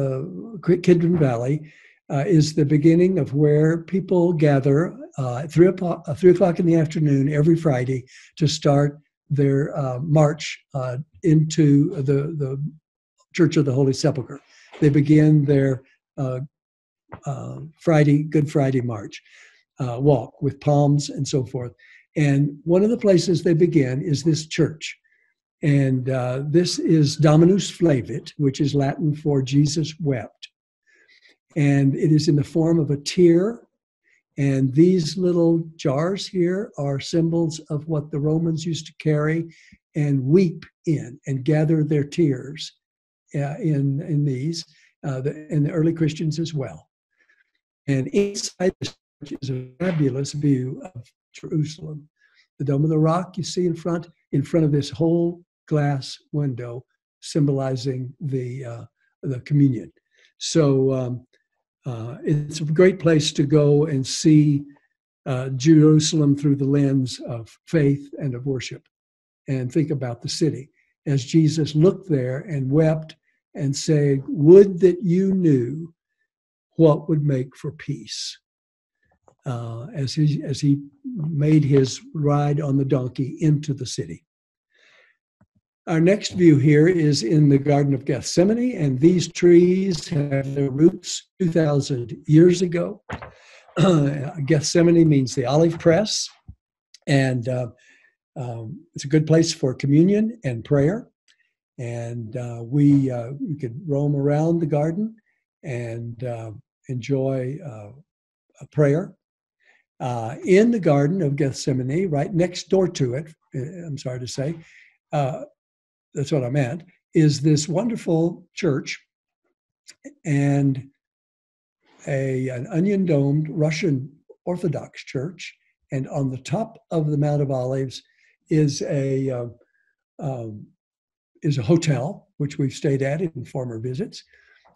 Kidron Valley is the beginning of where people gather at 3 o'clock in the afternoon every Friday to start their march into the Church of the Holy Sepulchre. They begin their Good Friday march, walk with palms and so forth. And one of the places they begin is this church. And this is Dominus Flavit, which is Latin for Jesus wept. And it is in the form of a tear. And these little jars here are symbols of what the Romans used to carry and weep in and gather their tears in these. And the early Christians as well. And inside the church is a fabulous view of Jerusalem. The Dome of the Rock you see in front of this whole glass window symbolizing the communion. So it's a great place to go and see Jerusalem through the lens of faith and of worship and think about the city. As Jesus looked there and wept and say, would that you knew what would make for peace. As he made his ride on the donkey into the city. Our next view here is in the Garden of Gethsemane, and these trees have their roots 2,000 years ago. Gethsemane means the olive press, and it's a good place for communion and prayer. And we could roam around the garden and enjoy a prayer. In the Garden of Gethsemane, right next door to it, I'm sorry to say, that's what I meant, is this wonderful church and an onion-domed Russian Orthodox church. And on the top of the Mount of Olives is a hotel, which we've stayed at in former visits.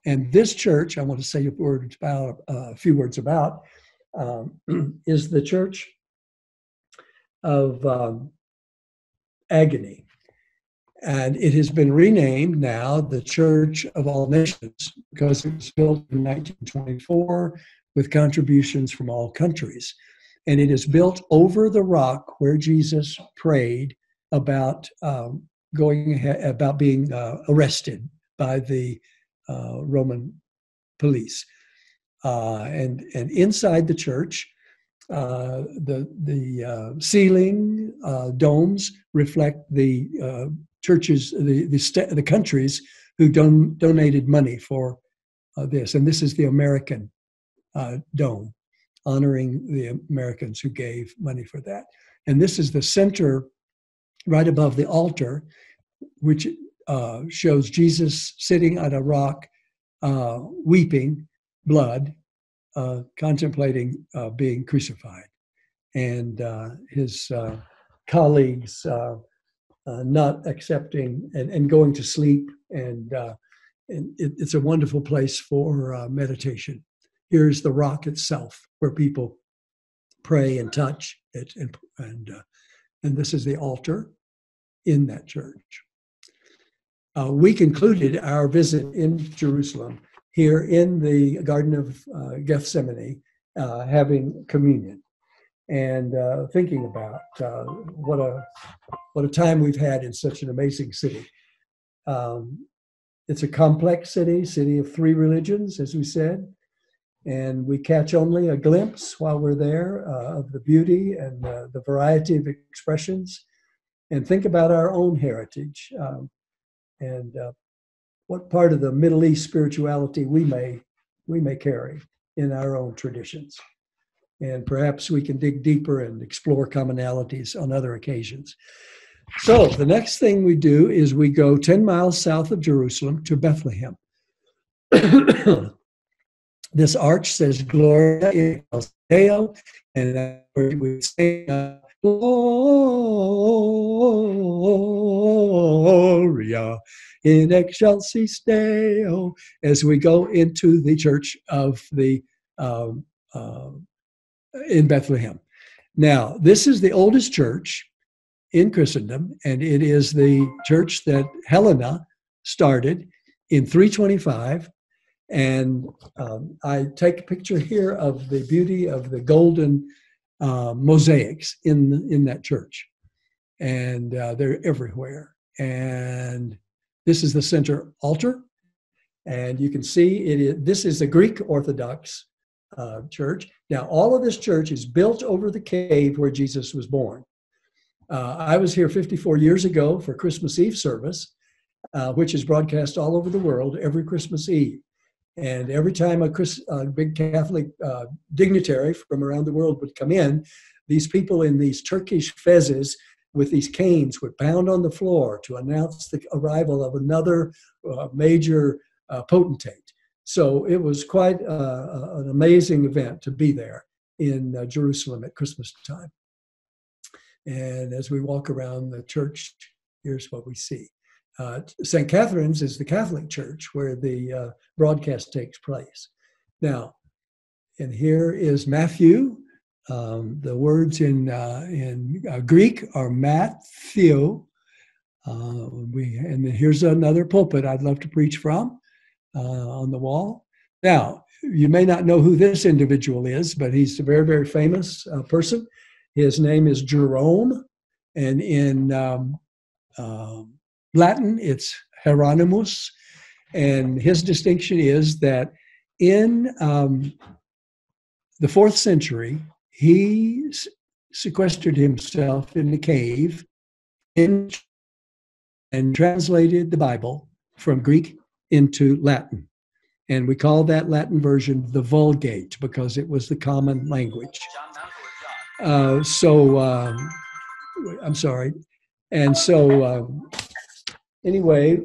And this church, I want to say a few words about, is the Church of Agony. And it has been renamed now the Church of All Nations because it was built in 1924 with contributions from all countries. And it is built over the rock where Jesus prayed about being arrested by the Roman police. And inside the church, the ceiling domes reflect the churches, the countries who donated money for this. And this is the American dome, honoring the Americans who gave money for that. And this is the center, right above the altar, which shows Jesus sitting on a rock, weeping blood, contemplating being crucified. And his colleagues not accepting and going to sleep. And it's a wonderful place for meditation. Here's the rock itself where people pray and touch it. And this is the altar in that church. We concluded our visit in Jerusalem here in the Garden of Gethsemane, having communion and thinking about what a time we've had in such an amazing city. It's a complex city of three religions, as we said, and we catch only a glimpse while we're there of the beauty and the variety of expressions, and think about our own heritage and what part of the Middle East spirituality we may carry in our own traditions. And perhaps we can dig deeper and explore commonalities on other occasions. So the next thing we do is we go 10 miles south of Jerusalem to Bethlehem. This arch says Gloria in Deo, and we say Gloria in excelsis Deo as we go into the church of the in Bethlehem. Now, this is the oldest church in Christendom, and it is the church that Helena started in 325. And I take a picture here of the beauty of the golden mosaics in that church. And they're everywhere. And this is the center altar. And you can see this is the Greek Orthodox church. Now, all of this church is built over the cave where Jesus was born. I was here 54 years ago for Christmas Eve service, which is broadcast all over the world every Christmas Eve. And every time a big Catholic dignitary from around the world would come in, these people in these Turkish fezzes with these canes would pound on the floor to announce the arrival of another major potentate. So it was quite an amazing event to be there in Jerusalem at Christmas time. And as we walk around the church, here's what we see. St. Catherine's is the Catholic church where the broadcast takes place. Now, and here is Matthew. The words in Greek are Matthew. And here's another pulpit I'd love to preach from on the wall. Now, you may not know who this individual is, but he's a very, very famous person. His name is Jerome, and in Latin, it's Hieronymus. And his distinction is that in the 4th century, he sequestered himself in a cave and translated the Bible from Greek into Latin. And we call that Latin version the Vulgate because it was the common language. I'm sorry. And so anyway,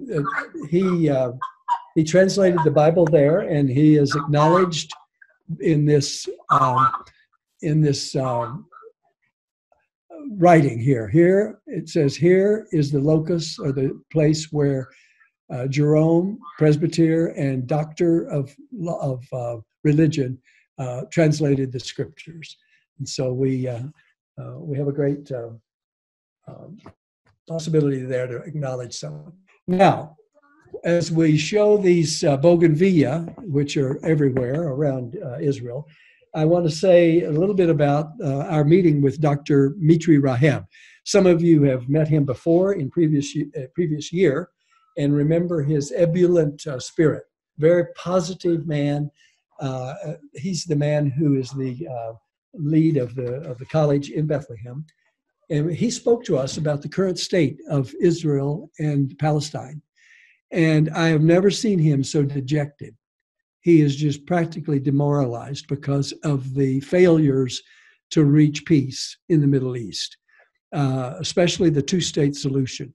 he translated the Bible there, and he is acknowledged in this writing here. Here it says, here is the locus or the place where Jerome, presbyter and doctor of religion, translated the scriptures. And so we have a great possibility there to acknowledge someone. Now, as we show these bougainvillea, which are everywhere around Israel, I want to say a little bit about our meeting with Dr. Mitri Raheb. Some of you have met him before in previous year and remember his ebullient spirit. Very positive man. He's the man who is the lead of the college in Bethlehem. And he spoke to us about the current state of Israel and Palestine. And I have never seen him so dejected. He is just practically demoralized because of the failures to reach peace in the Middle East, especially the two-state solution,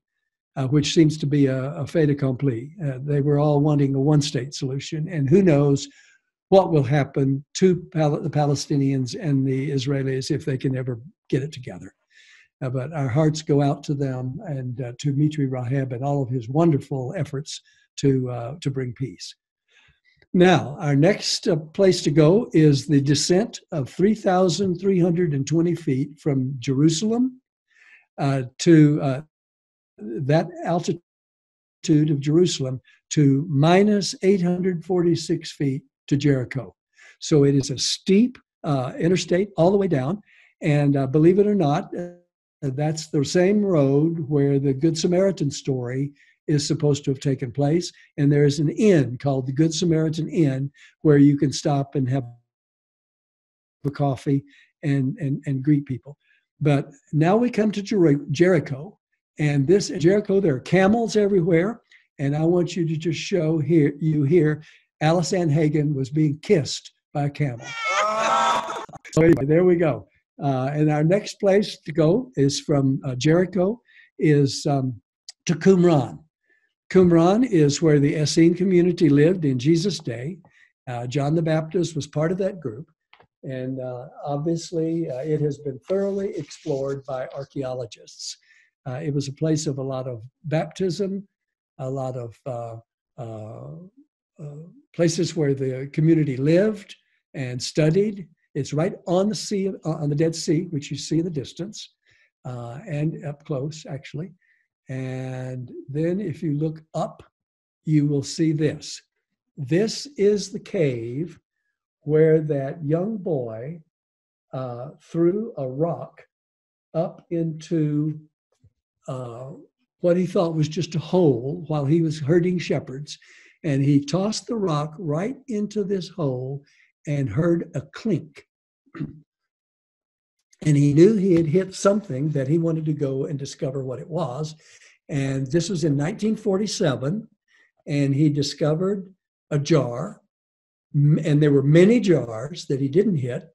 which seems to be a fait accompli. They were all wanting a one-state solution, and who knows what will happen to the Palestinians and the Israelis if they can ever get it together. But our hearts go out to them and to Mitri Raheb and all of his wonderful efforts to bring peace. Now, our next place to go is the descent of 3,320 feet from Jerusalem to that altitude of Jerusalem to minus 846 feet to Jericho. So it is a steep interstate all the way down. And believe it or not, that's the same road where the Good Samaritan story is supposed to have taken place. And there is an inn called the Good Samaritan Inn where you can stop and have a coffee and greet people. But now we come to Jericho. And this Jericho, there are camels everywhere. And I want you to just show here, Alice Ann Hagen was being kissed by a camel. So anyway, there we go. And our next place to go is from Jericho is to Qumran. Qumran is where the Essene community lived in Jesus' day. John the Baptist was part of that group. And obviously, it has been thoroughly explored by archaeologists. It was a place of a lot of baptism, a lot of places where the community lived and studied. It's right on the sea, on the Dead Sea, which you see in the distance, and up close, actually. And then if you look up, you will see this. This is the cave where that young boy threw a rock up into what he thought was just a hole while he was herding shepherds. And he tossed the rock right into this hole and heard a clink. And he knew he had hit something that he wanted to go and discover what it was. And this was in 1947. And he discovered a jar. And there were many jars that he didn't hit.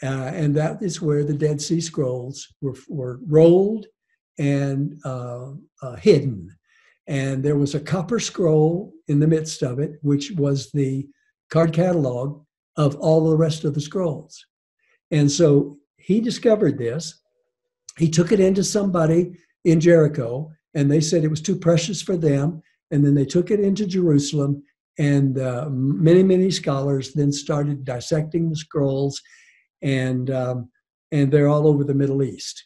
And that is where the Dead Sea Scrolls were rolled and hidden. And there was a copper scroll in the midst of it, which was the card catalog of all the rest of the scrolls. And so he discovered this. He took it into somebody in Jericho, and they said it was too precious for them. And then they took it into Jerusalem, and many, many scholars then started dissecting the scrolls, and they're all over the Middle East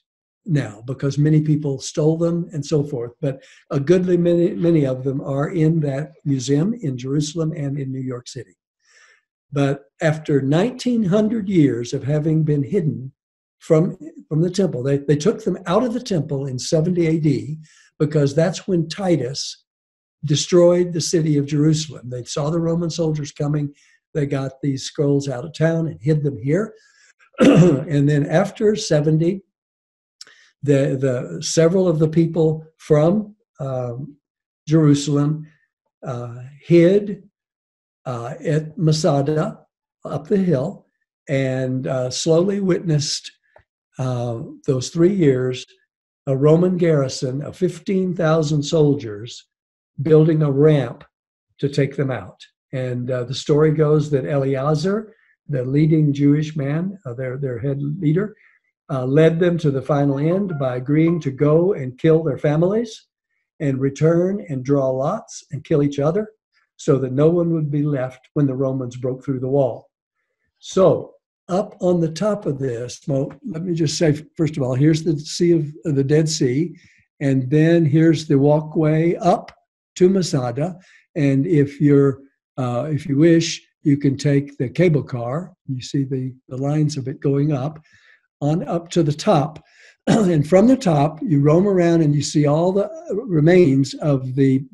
now because many people stole them and so forth. But a goodly many of them are in that museum in Jerusalem and in New York City. But after 1,900 years of having been hidden from from the temple. They took them out of the temple in 70 AD because that's when Titus destroyed the city of Jerusalem. They saw the Roman soldiers coming. They got these scrolls out of town and hid them here. And then after 70, the several of the people from Jerusalem hid at Masada up the hill and slowly witnessed those 3 years a Roman garrison of 15,000 soldiers building a ramp to take them out. And the story goes that Eleazar, the leading Jewish man, their head leader, led them to the final end by agreeing to go and kill their families and return and draw lots and kill each other so that no one would be left when the Romans broke through the wall. So up on the top of this, well, let me just say, first of all, here's the Sea of the Dead Sea, and then here's the walkway up to Masada. And if you wish, you can take the cable car. You see the lines of it going up to the top. And from the top, you roam around and you see all the remains of the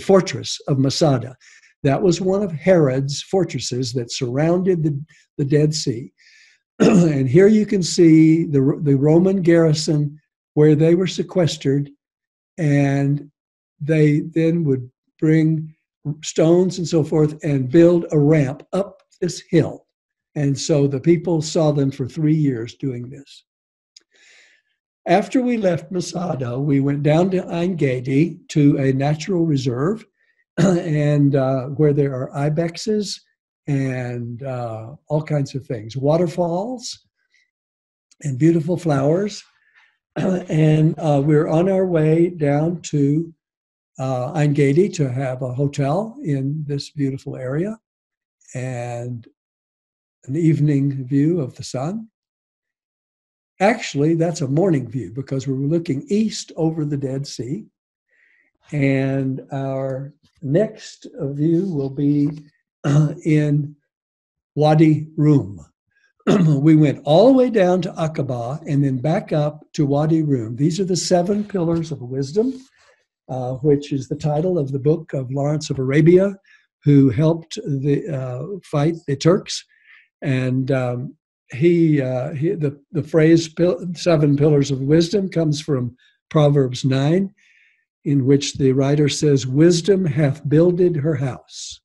fortress of Masada. That was one of Herod's fortresses that surrounded the Dead Sea. And here you can see the Roman garrison where they were sequestered, and they then would bring stones and so forth and build a ramp up this hill. And so the people saw them for 3 years doing this. After we left Masada, we went down to Ein Gedi to a natural reserve, and where there are ibexes and all kinds of things, waterfalls and beautiful flowers. And we're on our way down to Ein Gedi to have a hotel in this beautiful area and an evening view of the sun. Actually, that's a morning view because we were looking east over the Dead Sea. And our next view will be in Wadi Rum. We went all the way down to Aqaba and then back up to Wadi Rum. These are the 7 pillars of wisdom, which is the title of the book of Lawrence of Arabia, who helped fight the Turks. And the phrase 7 pillars of wisdom comes from Proverbs 9, in which the writer says, "Wisdom hath builded her house.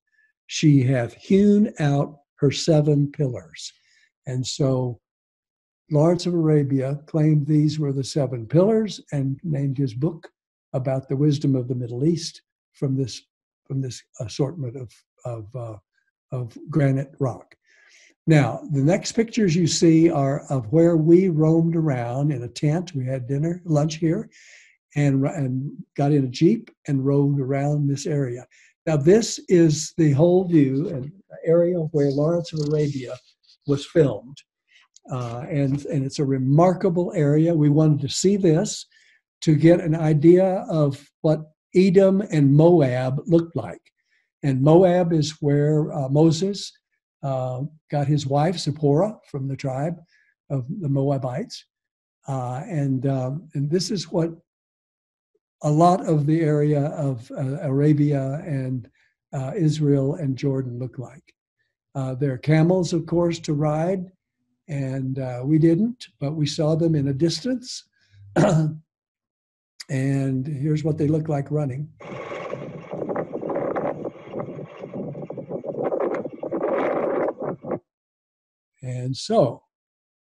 She hath hewn out her 7 pillars." And so Lawrence of Arabia claimed these were the 7 pillars and named his book about the wisdom of the Middle East from this assortment of granite rock. Now, the next pictures you see are of where we roamed around in a tent. We had lunch here, and got in a Jeep and rode around this area. Now, this is the whole view and area where Lawrence of Arabia was filmed. And it's a remarkable area. We wanted to see this to get an idea of what Edom and Moab looked like. And Moab is where Moses got his wife, Zipporah, from the tribe of the Moabites. And this is what a lot of the area of Arabia and Israel and Jordan look like. There are camels, of course, to ride, and we didn't, but we saw them in a distance. And here's what they look like running. And so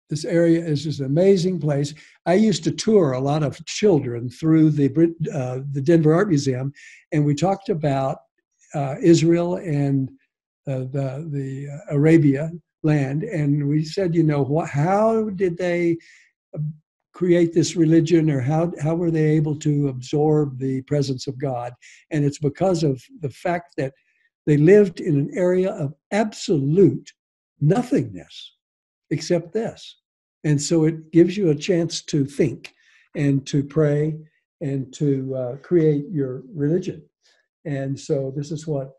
this area is just an amazing place. I used to tour a lot of children through the Denver Art Museum, and we talked about Israel and the Arabia land, and we said, how did they create this religion, or how were they able to absorb the presence of God? And it's because of the fact that they lived in an area of absolute nothingness except this. And so it gives you a chance to think and to pray and to create your religion. And so this is what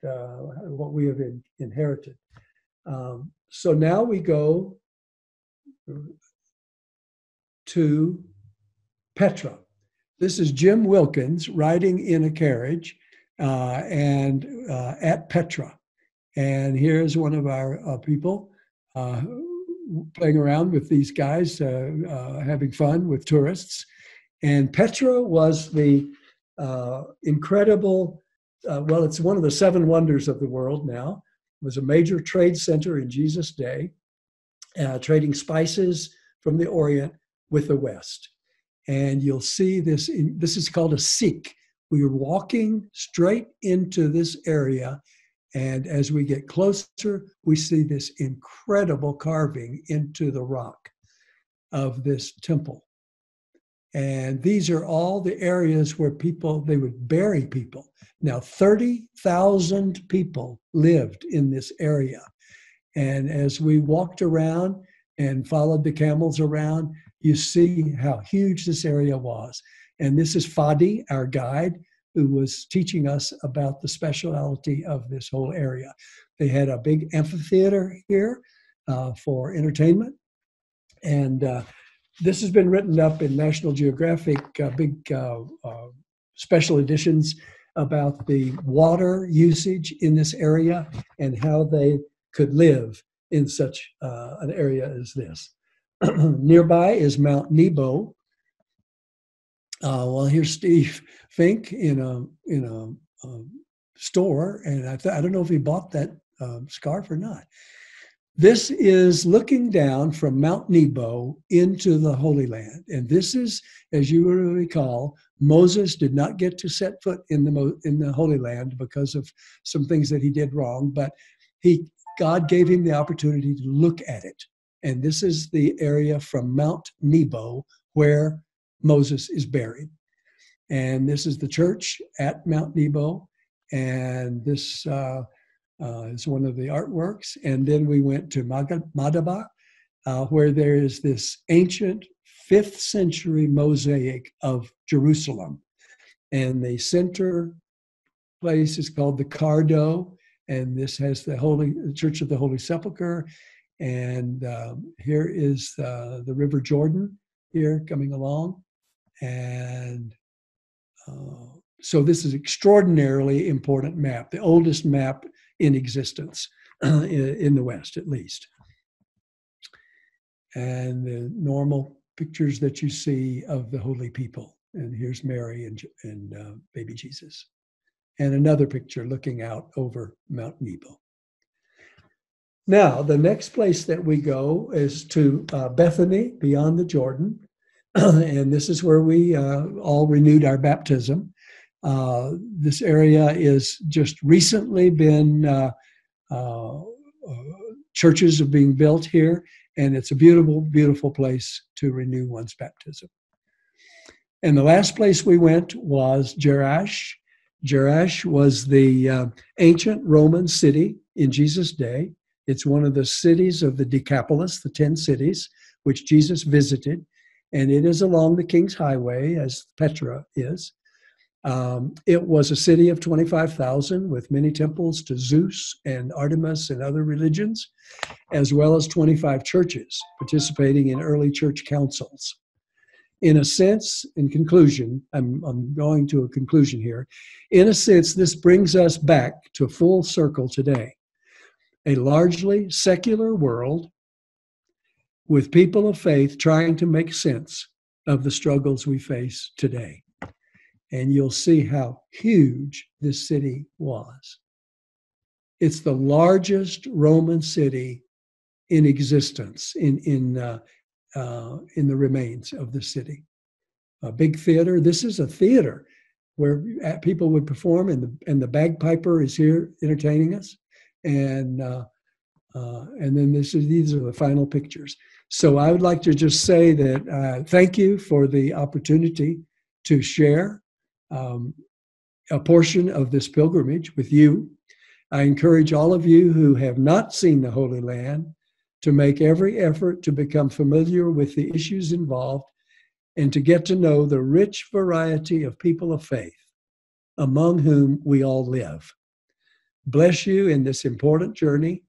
we have inherited. So now we go to Petra. This is Jim Wilkins riding in a carriage and at Petra. And here's one of our people playing around with these guys, having fun with tourists. And Petra was the incredible, well, it's one of the seven wonders of the world now. It was a major trade center in Jesus' day, trading spices from the Orient with the West. And you'll see this, this is called a sikh. We were walking straight into this area, and as we get closer, we see this incredible carving into the rock of this temple. And these are all the areas where people, they would bury people. Now, 30,000 people lived in this area. And as we walked around and followed the camels around, you see how huge this area was. And this is Fadi, our guide, who was teaching us about the speciality of this whole area. They had a big amphitheater here for entertainment. And this has been written up in National Geographic, big special editions about the water usage in this area and how they could live in such an area as this. Nearby is Mount Nebo. Well, here's Steve Fink in a store, and I don't know if he bought that scarf or not. This is looking down from Mount Nebo into the Holy Land. And this is, as you will recall, Moses did not get to set foot in the Holy Land because of some things that he did wrong, but God gave him the opportunity to look at it. And this is the area from Mount Nebo where Moses is buried. And this is the church at Mount Nebo. And this is one of the artworks. And then we went to Madaba, where there is this ancient 5th century mosaic of Jerusalem. And the center place is called the Cardo. And this has the Church of the Holy Sepulchre. And here is the River Jordan here coming along. And so this is extraordinarily important map, the oldest map in existence in the West, at least. And the normal pictures that you see of the holy people. And here's Mary and baby Jesus. And another picture looking out over Mount Nebo. Now, the next place that we go is to Bethany, beyond the Jordan. And this is where we all renewed our baptism. This area is just recently been, churches are being built here, and it's a beautiful, beautiful place to renew one's baptism. And the last place we went was Jerash. Jerash was the ancient Roman city in Jesus' day. It's one of the cities of the Decapolis, the 10 cities, which Jesus visited. And it is along the King's Highway, as Petra is. It was a city of 25,000 with many temples to Zeus and Artemis and other religions, as well as 25 churches participating in early church councils. In a sense, in conclusion, I'm going to a conclusion here. In a sense, this brings us back to full circle today. A largely secular world with people of faith trying to make sense of the struggles we face today. And you'll see how huge this city was. It's the largest Roman city in existence in the remains of the city. A big theater. This is a theater where people would perform, and the bagpiper is here entertaining us. And then these are the final pictures. So I would like to just say that thank you for the opportunity to share a portion of this pilgrimage with you. I encourage all of you who have not seen the Holy Land to make every effort to become familiar with the issues involved and to get to know the rich variety of people of faith among whom we all live. Bless you in this important journey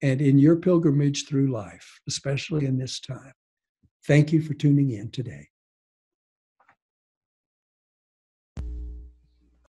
and in your pilgrimage through life, especially in this time. Thank you for tuning in today.